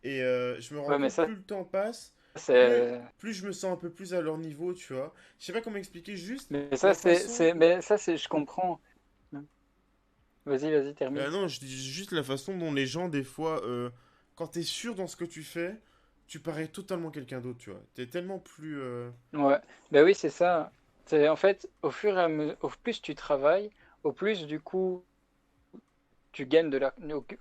Et je me rends Ouais, mais compte, ça, plus le temps passe, plus, c'est. plus je me sens un peu plus à leur niveau, tu vois. Je sais pas comment expliquer, juste Mais ça, la façon. Mais ça, c'est. Je comprends. Vas-y, vas-y, termine. Non, je dis juste la façon dont les gens, des fois, quand t'es sûr dans ce que tu fais, tu parais totalement quelqu'un d'autre, tu vois. T'es tellement plus. Ouais. Ben oui, c'est ça. C'est en fait, au fur et à mesure, au plus tu travailles, au plus du coup, tu gagnes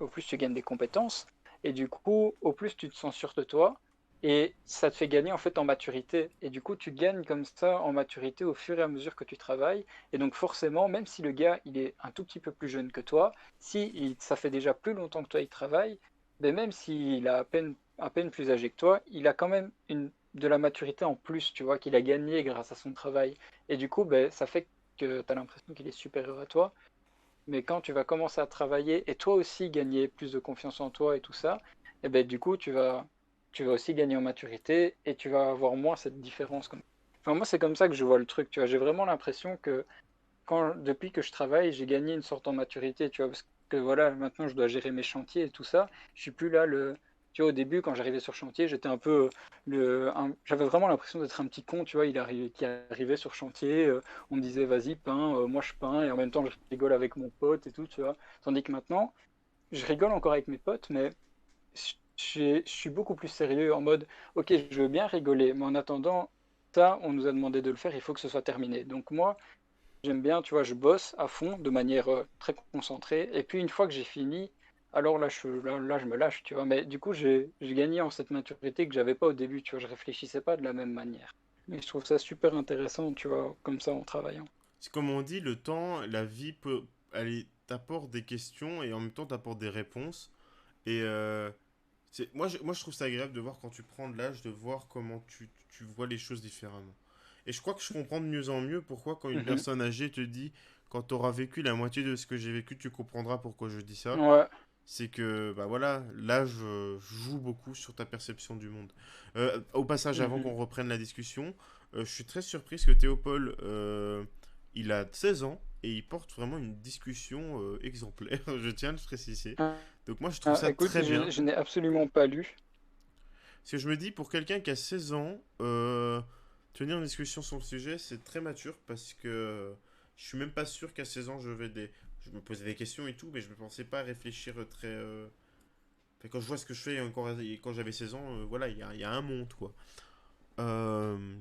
au plus tu gagnes des compétences, et du coup, au plus tu te sens sûr de toi, et ça te fait gagner en fait en maturité. Et du coup, tu gagnes comme ça en maturité au fur et à mesure que tu travailles. Et donc forcément, même si le gars il est un tout petit peu plus jeune que toi, si ça fait déjà plus longtemps que toi il travaille, ben même s'il a à peine plus âgé que toi, il a quand même de la maturité en plus, tu vois, qu'il a gagné grâce à son travail. Et du coup, ben, ça fait que tu as l'impression qu'il est supérieur à toi. Mais quand tu vas commencer à travailler et toi aussi gagner plus de confiance en toi et tout ça, et ben du coup, tu vas aussi gagner en maturité et tu vas avoir moins cette différence. Enfin, moi, c'est comme ça que je vois le truc, tu vois. J'ai vraiment l'impression que depuis que je travaille, j'ai gagné une sorte en maturité, tu vois, parce que voilà, maintenant, je dois gérer mes chantiers et tout ça. Je suis plus là, tu vois, au début, quand j'arrivais sur chantier, j'étais un peu j'avais vraiment l'impression d'être un petit con, tu vois, qui arrivait sur chantier, on me disait, vas-y, peins, moi je peins, et en même temps, je rigole avec mon pote et tout, tu vois. Tandis que maintenant, je rigole encore avec mes potes, mais je suis beaucoup plus sérieux en mode, ok, je veux bien rigoler, mais en attendant, ça, on nous a demandé de le faire, il faut que ce soit terminé. Donc moi, j'aime bien, tu vois, je bosse à fond de manière très concentrée. Et puis une fois que j'ai fini, alors là, je me lâche, tu vois. Mais du coup, j'ai gagné en cette maturité que j'avais pas au début, tu vois. Je réfléchissais pas de la même manière. Mais je trouve ça super intéressant, tu vois, comme ça en travaillant. C'est comme on dit, le temps, la vie peut. Elle t'apporte des questions et en même temps t'apporte des réponses. Et moi, je trouve ça agréable de voir quand tu prends de l'âge, de voir comment tu vois les choses différemment. Et je crois que je comprends de mieux en mieux pourquoi quand une Mhm. personne âgée te dit, quand tu auras vécu la moitié de ce que j'ai vécu, tu comprendras pourquoi je dis ça. Ouais. C'est que, bah voilà, l'âge joue beaucoup sur ta perception du monde. Au passage, avant Mhm. qu'on reprenne la discussion, je suis très surpris que Théopold il a 16 ans et il porte vraiment une discussion exemplaire, je tiens à le préciser. Donc moi je trouve ça Écoute, très bien. je n'ai absolument pas lu. Parce que je me dis, pour quelqu'un qui a 16 ans, tenir une discussion sur le sujet, c'est très mature parce que je suis même pas sûr qu'à 16 ans, je me posais des questions et tout, mais je ne pensais pas réfléchir très... Enfin, quand je vois ce que je fais encore quand j'avais 16 ans, voilà, il y a un monde, quoi. Euh,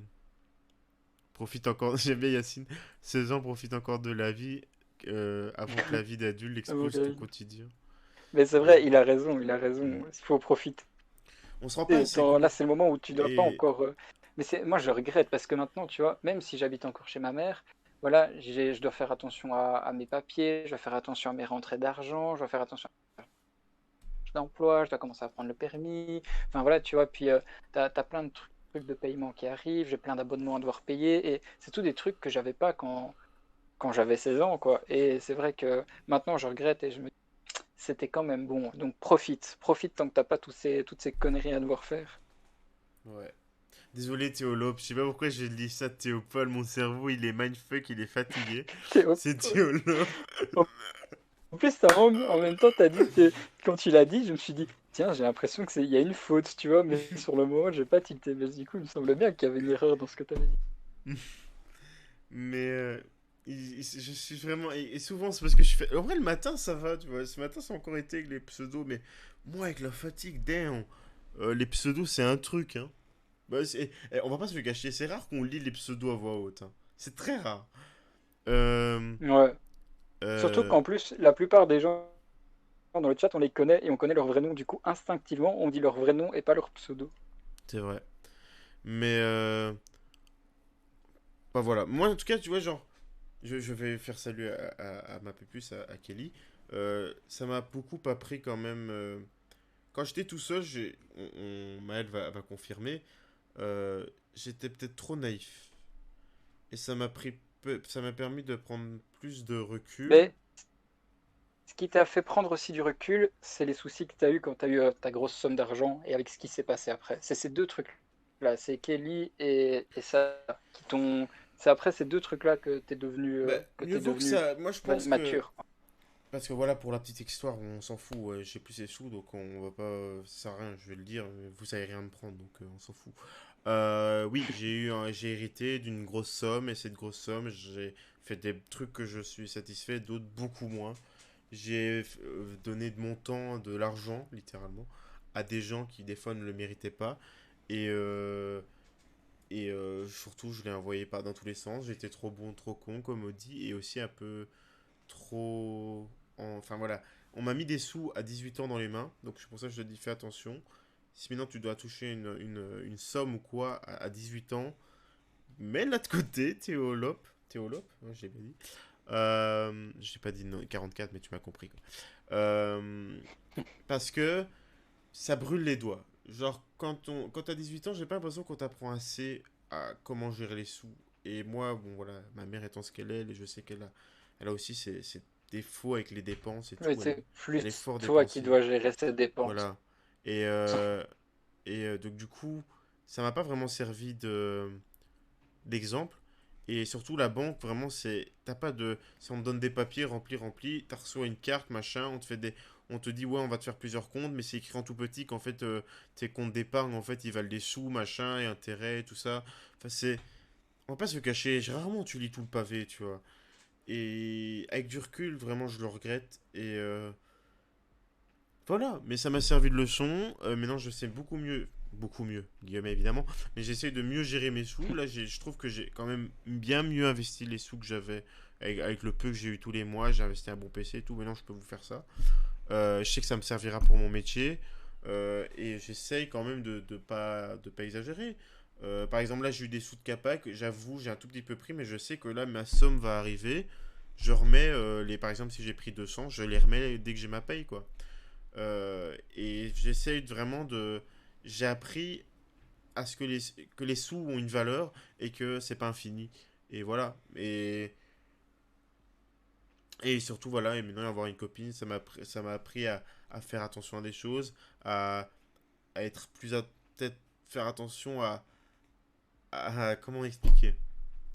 Profite encore, j'aime bien Yacine, 16 ans, profite encore de la vie avant que la vie d'adulte explose ton quotidien. Mais c'est Et, vrai, il a raison, il a mm. raison. Il faut profiter. On se rend pas assez Là, compte. c'est le moment où tu dois pas Et encore. Mais moi, je regrette parce que maintenant, tu vois, même si j'habite encore chez ma mère, voilà, je dois faire attention à mes papiers, je dois faire attention à mes rentrées d'argent, je dois faire attention à d'emploi, je dois commencer à prendre le permis. Enfin voilà, tu vois, puis t'as plein de trucs de paiement qui arrivent, j'ai plein d'abonnements à devoir payer, et c'est tous des trucs que j'avais pas quand j'avais 16 ans, quoi. Et c'est vrai que maintenant je regrette et je me dis, c'était quand même bon. Donc profite tant que t'as pas toutes ces conneries à devoir faire. ouais. Désolé Théolope, je sais pas pourquoi j'ai dit ça de Théophile, mon cerveau il est mindfuck, il est fatigué. Théo. C'est Théolope. En plus, en même temps, quand tu l'as dit, je me suis dit, tiens, j'ai l'impression il y a une faute, tu vois, mais sur le moment, j'ai pas tilté. Mais du coup, il me semblait bien qu'il y avait une erreur dans ce que tu avais dit. Mais je suis vraiment. Et souvent c'est parce que je fais. En vrai, le matin ça va, tu vois. Ce matin ça a encore été avec les pseudos, mais moi avec la fatigue, damn. Les pseudos c'est un truc, hein. Bah, on va pas se le cacher, c'est rare qu'on lit les pseudos à voix haute, hein. C'est très rare. Euh, Ouais. Surtout euh, qu'en plus, la plupart des gens dans le chat, on les connaît et on connaît leur vrai nom. Du coup, instinctivement, on dit leur vrai nom et pas leur pseudo. c'est vrai. Mais bah voilà. Moi en tout cas, tu vois, genre. Je vais faire salut à ma pépus, à Kelly. Ça m'a beaucoup appris quand même. Quand j'étais tout seul, Maël va confirmer, j'étais peut-être trop naïf. Et ça m'a permis de prendre plus de recul. Mais ce qui t'a fait prendre aussi du recul, c'est les soucis que tu as eu quand tu as eu ta grosse somme d'argent et avec ce qui s'est passé après. C'est ces deux trucs-là, c'est Kelly et ça qui t'ont. C'est après ces deux trucs-là Bah, que mieux t'es vaut que devenu ça. Moi, je pense que. mature. Parce que voilà, pour la petite histoire, on s'en fout. J'ai plus ces sous, donc on va pas. Ça sert à rien, je vais le dire. Vous savez rien me prendre, donc on s'en fout. Oui, j'ai hérité d'une grosse somme, et cette grosse somme, j'ai fait des trucs que je suis satisfait, d'autres beaucoup moins. J'ai donné de mon temps, de l'argent, littéralement, à des gens qui, des fois, ne le méritaient pas. Et, surtout, je l'ai envoyé pas dans tous les sens. J'étais trop bon, trop con, comme on dit, et aussi un peu trop. Enfin voilà, on m'a mis des sous à 18 ans dans les mains, donc c'est pour ça que je te dis fais attention. Si maintenant tu dois toucher une somme ou quoi à 18 ans, mets-la de côté, Théolope. Théolope, ouais, j'ai bien dit. J'ai pas dit non, 44, mais tu m'as compris, quoi. Parce que ça brûle les doigts. Genre, quand t'as 18 ans, j'ai pas l'impression qu'on t'apprend assez à comment gérer les sous. Et moi, bon voilà, ma mère étant ce qu'elle est, et je sais elle a aussi ses défauts avec les dépenses et Mais tout. c'est Elle est plus fort toi qui dépensière. dois gérer ces dépenses. Voilà. Et, donc du coup, ça m'a pas vraiment servi d'exemple. Et surtout, la banque, vraiment, c'est. T'as pas de. Si on te donne des papiers, remplis, t'as reçois une carte, machin, on te dit, ouais, on va te faire plusieurs comptes, mais c'est écrit en tout petit qu'en fait, tes comptes d'épargne, en fait, ils valent des sous, machin, et intérêts, et tout ça. Enfin, c'est. On va pas se le cacher, rarement tu lis tout le pavé, tu vois. Et avec du recul, vraiment, je le regrette. Et voilà, mais ça m'a servi de leçon. Maintenant, je sais beaucoup mieux, guillemets évidemment, mais j'essaie de mieux gérer mes sous. Là, je trouve que j'ai quand même bien mieux investi les sous que j'avais avec le peu que j'ai eu tous les mois. J'ai investi un bon PC et tout. Maintenant, je peux vous faire ça. Je sais que ça me servira pour mon métier. Et j'essaye quand même de pas exagérer. Par exemple, là, j'ai eu des sous de Capac. J'avoue, j'ai un tout petit peu pris, mais je sais que là, ma somme va arriver. Je remets par exemple, si j'ai pris 200, je les remets dès que j'ai ma paye, quoi. Et j'essaye vraiment de. J'ai appris à ce que les sous ont une valeur et que c'est pas infini. Et voilà. Et surtout, voilà. Et maintenant, avoir une copine, ça m'a appris à faire attention à des choses, à être plus. Peut-être faire attention comment expliquer.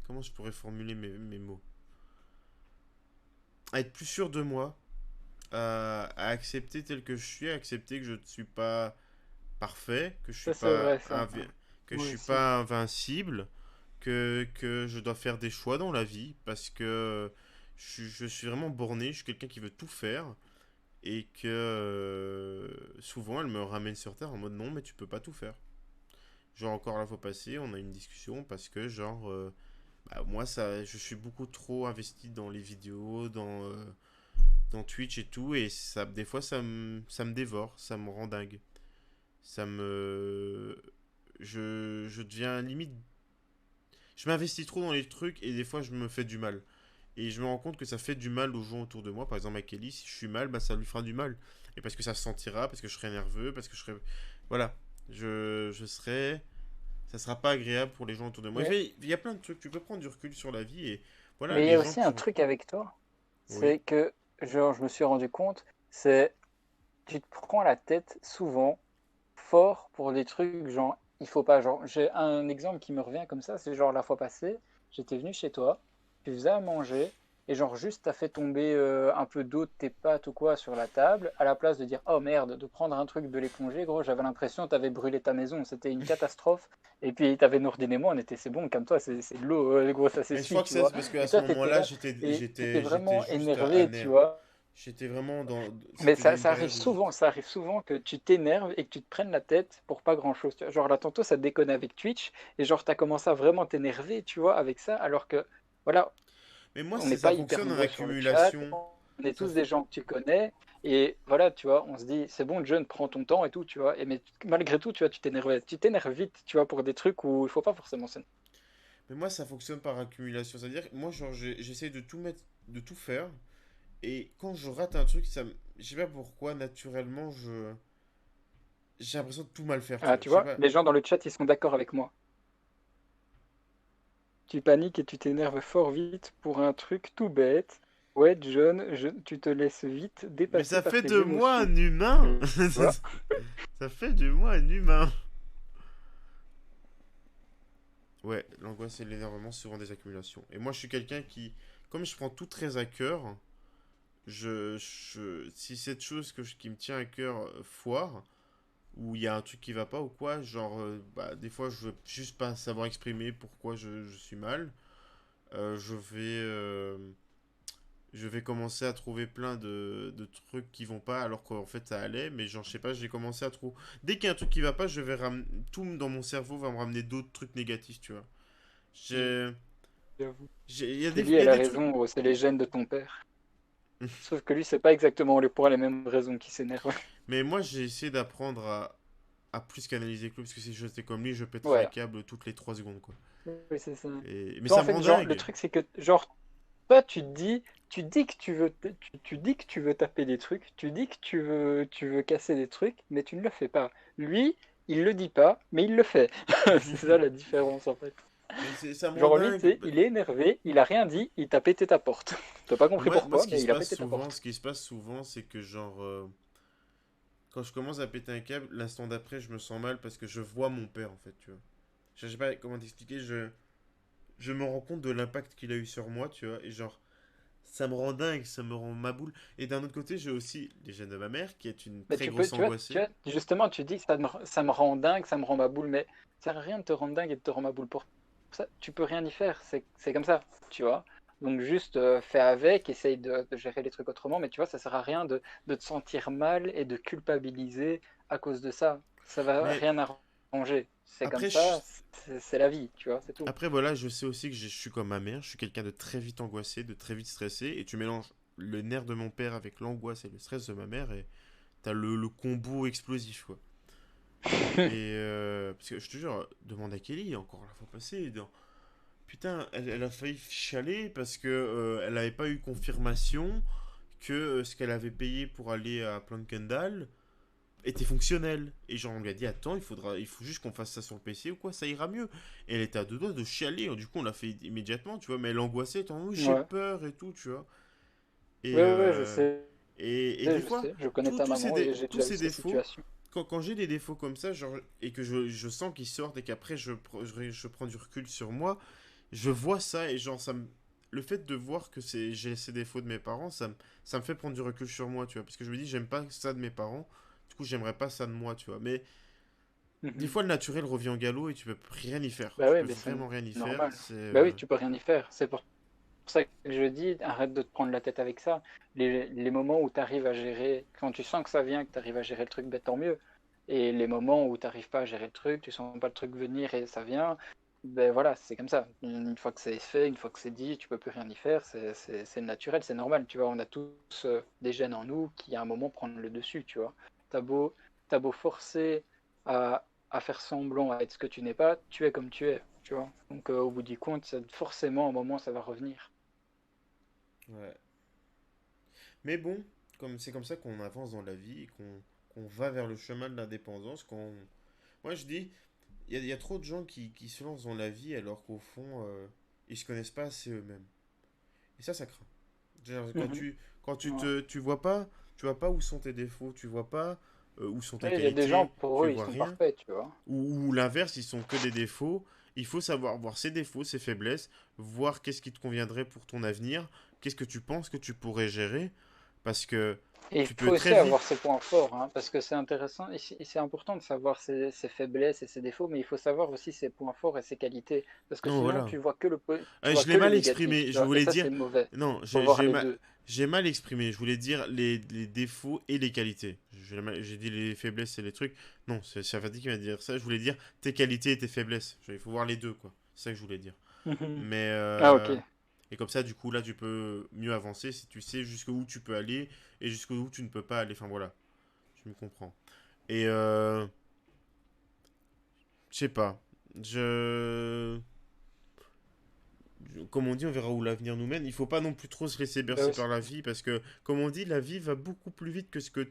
Comment je pourrais formuler mes mots. à être plus sûr de moi, à accepter tel que je suis, à accepter que je ne suis pas parfait, Ça, c'est vrai, ça. que je Moi suis aussi. pas invincible, que je dois faire des choix dans la vie parce que je suis vraiment borné, je suis quelqu'un qui veut tout faire et que souvent elle me ramène sur terre en mode non mais tu peux pas tout faire. Genre encore la fois passée, on a eu une discussion parce que genre bah, moi ça je suis beaucoup trop investi dans les vidéos, dans Twitch et tout et ça des fois ça me dévore, ça me rend dingue. Ça me je deviens limite je m'investis trop dans les trucs et des fois je me fais du mal. Et je me rends compte que ça fait du mal aux gens autour de moi. Par exemple, à Kelly, si je suis mal, bah, ça lui fera du mal. Et parce que ça se sentira, parce que je serai nerveux, parce que je serai. Voilà. Je serai. Ça sera pas agréable pour les gens autour de moi. Mais, Il y a plein de trucs. Tu peux prendre du recul sur la vie et voilà, mais il y les a gens aussi qui un vont. truc avec toi, Oui. c'est que, genre, je me suis rendu compte, c'est tu te prends la tête souvent fort pour des trucs, genre, il faut pas, genre, j'ai un exemple qui me revient comme ça, c'est genre la fois passée, j'étais venu chez toi, tu faisais à manger, et genre juste t'as fait tomber un peu d'eau de tes pâtes ou quoi sur la table, à la place de dire, oh merde, de prendre un truc, de l'éponger, gros, j'avais l'impression que t'avais brûlé ta maison, c'était une catastrophe, et puis t'avais Nourdine et moi, on était, c'est bon, calme-toi, c'est de l'eau, gros, ça Mais je s'essuie, crois que tu vois, c'est parce qu'à et ce toi t'étais moment-là, là, et t'étais j'étais vraiment juste à énervé, tu nerf. vois. J'étais vraiment dans. Mais C'était une ça arrive période où souvent, j'étais. ça arrive souvent que tu t'énerves et que tu te prennes la tête pour pas grand-chose. Tu vois. Genre là, tantôt, ça déconne avec Twitch et genre, t'as commencé à vraiment t'énerver, tu vois, avec ça, alors que, voilà, Mais moi, on n'est ça pas hyper fonctionne en nombreux sur le chat, accumulation. on est Ça, tous des gens que tu connais et voilà, tu vois, on se dit, c'est bon, John, prends ton temps et tout, tu vois. Et mais malgré tout, tu vois, tu t'énerves vite, tu vois, pour des trucs où il faut pas forcément s'énerver. Mais moi, ça fonctionne par accumulation. C'est-à-dire, moi, genre, j'essaie de tout mettre, de tout faire. Et quand je rate un truc, je sais pas pourquoi, naturellement, j'ai l'impression de tout mal faire, tu Ah, vois. tu Je sais vois, pas. les gens dans le chat, ils sont d'accord avec moi. Tu paniques et tu t'énerves fort vite pour un truc tout bête. Ouais, John, tu te laisses vite Mais dépasser ça par fait tes de moi émotions. un humain. Tu vois? Ça fait de moi un humain. Ouais, l'angoisse et l'énervement, c'est souvent des accumulations. Et moi, je suis quelqu'un qui, comme je prends tout très à cœur, si cette chose qui me tient à cœur foire, ou il y a un truc qui va pas ou quoi, genre, bah, des fois, je veux juste pas savoir exprimer pourquoi je suis mal. euh, je vais, euh, je vais commencer à trouver plein de trucs qui vont pas, alors qu'en fait ça allait, mais genre, je sais pas, j'ai commencé à trouver. Dès qu'il y a un truc qui va pas, je vais ramener. Tout dans mon cerveau va me ramener d'autres trucs négatifs, tu vois. Mm, J'ai. j'avoue. Il Kelly, y a elle a des trucs. raison, gros, c'est les gènes de ton père. Sauf que lui, c'est pas exactement pour les mêmes raisons qu'il s'énerve. Mais moi, j'ai essayé d'apprendre à plus canaliser que lui, parce que si j'étais comme lui, je pèterais un Ouais, câble toutes les 3 secondes, quoi. oui, c'est ça. Mais Toi, en ça me fait, rend genre, le dingue. truc, c'est que, genre, toi, tu dis que tu veux, tu dis que tu veux taper des trucs, tu dis que tu veux casser des trucs, mais tu ne le fais pas. Lui, il le dit pas, mais il le fait. C'est ça la différence, en fait. Mais ça me rend Genre, lui, tu dingue. sais, il est énervé, il a rien dit, il t'a pété ta porte. T'as pas Mais compris moi, pourquoi, mais il a pété ta ce porte. qui se passe souvent, c'est que genre, quand je commence à péter un câble, l'instant d'après, je me sens mal parce que je vois mon père, en fait, tu vois. Je sais pas comment t'expliquer, je me rends compte de l'impact qu'il a eu sur moi, tu vois, et genre, ça me rend dingue, ça me rend ma boule. Et d'un autre côté, j'ai aussi les gènes de ma mère, qui est une Mais très grosse tu angoissée. vois, justement, tu dis que ça me rend dingue, ça me rend ma boule, mais ça sert à rien de te rendre dingue et de te rendre ma boule pour ça. Tu peux rien y faire, c'est comme ça, tu vois. Donc juste fais avec, essaye de gérer les trucs autrement, mais tu vois, ça sert à rien de te sentir mal et de culpabiliser à cause de ça. Ça va Mais rien arranger. C'est comme après, ça, c'est la vie, tu vois, c'est tout. après, voilà, je sais aussi que je suis comme ma mère, je suis quelqu'un de très vite angoissé, de très vite stressé, et tu mélanges le nerf de mon père avec l'angoisse et le stress de ma mère, et t'as le combo explosif, quoi. Et parce que je te jure, demande à Kelly, encore la fois passée, putain, elle a failli chialer parce que elle n'avait pas eu confirmation que ce qu'elle avait payé pour aller à Plankendal était fonctionnel. Et genre, on lui a dit, attends, il faut juste qu'on fasse ça sur le PC ou quoi, ça ira mieux. Et elle était à deux doigts de chialer, du coup, on l'a fait immédiatement, tu vois, mais elle angoissait, étant, oui, j'ai Ouais, peur et tout, tu vois. Et, ouais, ouais, je sais, des fois, je connais ta maman et j'ai tous déjà vu ces ces défauts, situations. quand j'ai des défauts comme ça, genre, et que je sens qu'ils sortent et qu'après je prends du recul sur moi, je vois ça et genre, le fait de voir que j'ai ces défauts de mes parents, ça me fait prendre du recul sur moi, tu vois. Parce que je me dis, j'aime pas ça de mes parents, du coup, j'aimerais pas ça de moi, tu vois. Mais des Mhm. fois, le naturel revient au galop et tu peux rien y faire. Bah Tu oui, peux mais c'est vraiment rien y faire. normal. Bah oui, tu peux rien y faire. C'est pour ça que je dis, arrête de te prendre la tête avec ça. Les moments où tu arrives à gérer, quand tu sens que ça vient, que tu arrives à gérer le truc, ben, tant mieux. Et les moments où tu n'arrives pas à gérer le truc, tu sens pas le truc venir et ça vient, ben voilà, c'est comme ça. Une fois que c'est fait, une fois que c'est dit, tu peux plus rien y faire. C'est naturel, c'est normal. Tu vois, on a tous des gènes en nous qui à un moment prennent le dessus. Tu vois, t'as beau, t'as beau forcer à faire semblant à être ce que tu n'es pas, tu es comme tu es. Tu vois. Donc au bout du compte, forcément, à un moment, ça va revenir. Ouais. Mais bon, comme c'est comme ça qu'on avance dans la vie et qu'on va vers le chemin de l'indépendance. Moi, je dis, il y a trop de gens qui se lancent dans la vie alors qu'au fond, ils se connaissent pas assez eux-mêmes. Et ça craint. Genre, Mhm. quand Ouais. tu vois pas où sont tes défauts, tu vois pas où sont tes Oui, il y a des gens, qualités, pour tu eux, ils vois sont rien. parfaits, tu vois. Ou l'inverse, ils sont que des défauts. Il faut savoir voir ses défauts, ses faiblesses, voir qu'est-ce qui te conviendrait pour ton avenir, qu'est-ce que tu penses que tu pourrais gérer, parce que Et il tu peux faut très aussi vite. avoir ses points forts, hein, parce que c'est intéressant et c'est important de savoir ses faiblesses et ses défauts, mais il faut savoir aussi ses points forts et ses qualités, parce que Non, sinon voilà. tu vois Je l'ai que le mal négatif, exprimé. tu Je vois, et voulais ça dire. c'est mauvais. Non, Faut voir les deux. j'ai mal exprimé. Je voulais dire les défauts et les qualités. J'ai dit les faiblesses et les trucs. Non, c'est Fadi qui m'a dit ça. Je voulais dire tes qualités et tes faiblesses. Il faut voir les deux, quoi. C'est ça que je voulais dire. Mhm. Mais. Ah ok. Et comme ça, du coup, là, tu peux mieux avancer si tu sais jusqu'où tu peux aller et jusqu'où tu ne peux pas aller. Enfin, voilà. Tu me comprends. Et. Je sais pas. Je. Comme on dit, on verra où l'avenir nous mène. Il faut pas non plus trop se laisser Bah bercer oui, par la vie parce que, comme on dit, la vie va beaucoup plus vite que ce que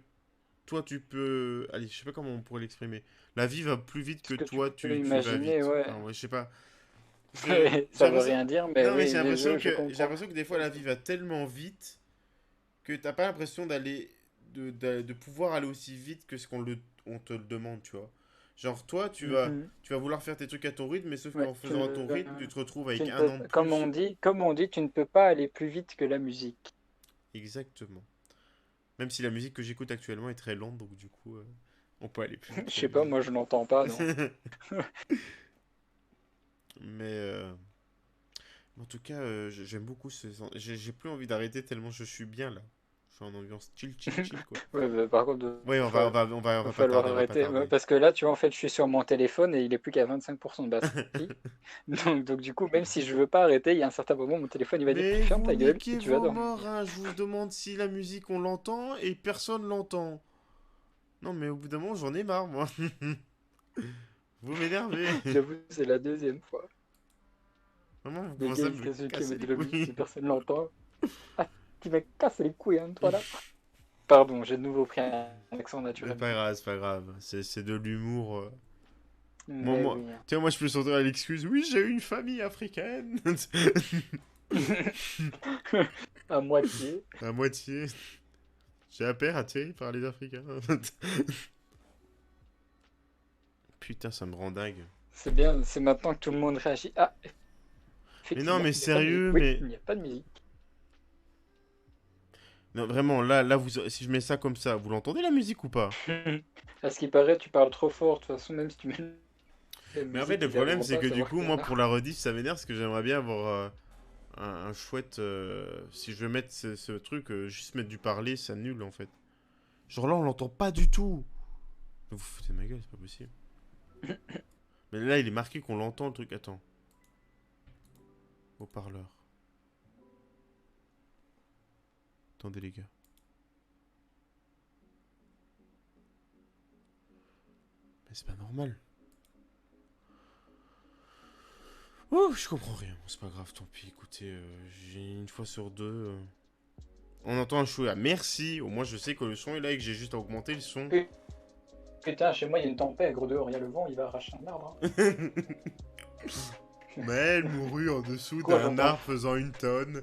toi tu peux. Allez, je sais pas comment on pourrait l'exprimer. La vie va plus vite ce que que tu toi peux tu vas imaginer, vite. ouais. Enfin, ouais, je sais pas. J'ai Ça veut l'impression. rien dire, mais Non, mais oui, je j'ai comprends. l'impression que des fois la vie va tellement vite que t'as pas l'impression d'aller de pouvoir aller aussi vite que ce on te le demande, tu vois. Genre toi, Mhm. tu vas vouloir faire tes trucs à ton rythme, mais sauf Ouais, qu'en faisant à ton rythme, tu te retrouves tu avec ne un peux, an de plus. comme on dit, tu ne peux pas aller plus vite que la musique. Exactement. Même si la musique que j'écoute actuellement est très lente, donc du coup, on peut aller plus vite Je que la sais pas, musique. moi je n'entends pas, non. Mais en tout cas, j'aime beaucoup j'ai plus envie d'arrêter tellement je suis bien là. Je suis en ambiance chill, chill, chill quoi. Ouais, bah, par contre, Ouais, on va va pas falloir tarder, on va pas arrêter. Ouais, tarder. parce que là, tu vois, en fait, je suis sur mon téléphone et il est plus qu'à 25% de batterie. Donc, du coup, même si je veux pas arrêter, il y a un certain moment, mon téléphone, il va dire, Mais ferme vous ta gueule et niquez tu vas vos dormir. morts, hein. Je vous demande si la musique on l'entend et personne l'entend. Non, mais au bout d'un moment, j'en ai marre, moi. Vous m'énervez. J'avoue, c'est la deuxième fois. Vraiment, vous Le commencez gars, à il se me casse le cul, il casser met de les la musique couilles. et personne l'entend. Ah, tu vas casser les couilles, hein, toi là. Pardon, j'ai de nouveau pris un accent C'est pas naturellement. grave, c'est pas grave. C'est de l'humour. Mais oui. Tiens, moi je peux sortir à l'excuse. Oui, j'ai une famille africaine. À moitié. À moitié. J'ai un père attiré par les Africains. Putain, ça me rend dingue. C'est bien, c'est maintenant que tout le monde réagit. Ah, Mais non, effectivement, mais il n'y a pas de musique. sérieux, Oui, mais. il n'y a pas de musique. Non, vraiment, si je mets ça comme ça, vous l'entendez la musique ou pas? À ce qui paraît, tu parles trop fort. De toute façon, même si tu mets la Mais en fait, musique, le ils problème, n'arriveront c'est pas à que du savoir coup, qu'il y en moi, a. pour la rediff, ça m'énerve parce que j'aimerais bien avoir un chouette. Si je veux mettre ce truc, juste mettre du parler, c'est nul en fait. Genre là, on l'entend pas du tout. Vous vous foutez de ma gueule, c'est pas possible. Mais là, il est marqué qu'on l'entend le truc. Attends. Haut-parleur. Attendez, les gars. Mais c'est pas normal. Oh, je comprends rien. Bon, c'est pas grave, tant pis. Écoutez, j'ai une fois sur deux. On entend un chouïa. Merci. Au moins, je sais que le son est là et que j'ai juste à augmenter le son. Putain, chez moi, il y a une tempête, gros dehors, il y a le vent, il va arracher un arbre. Maël mourut en dessous Quoi, d'un j'entends? arbre faisant une tonne.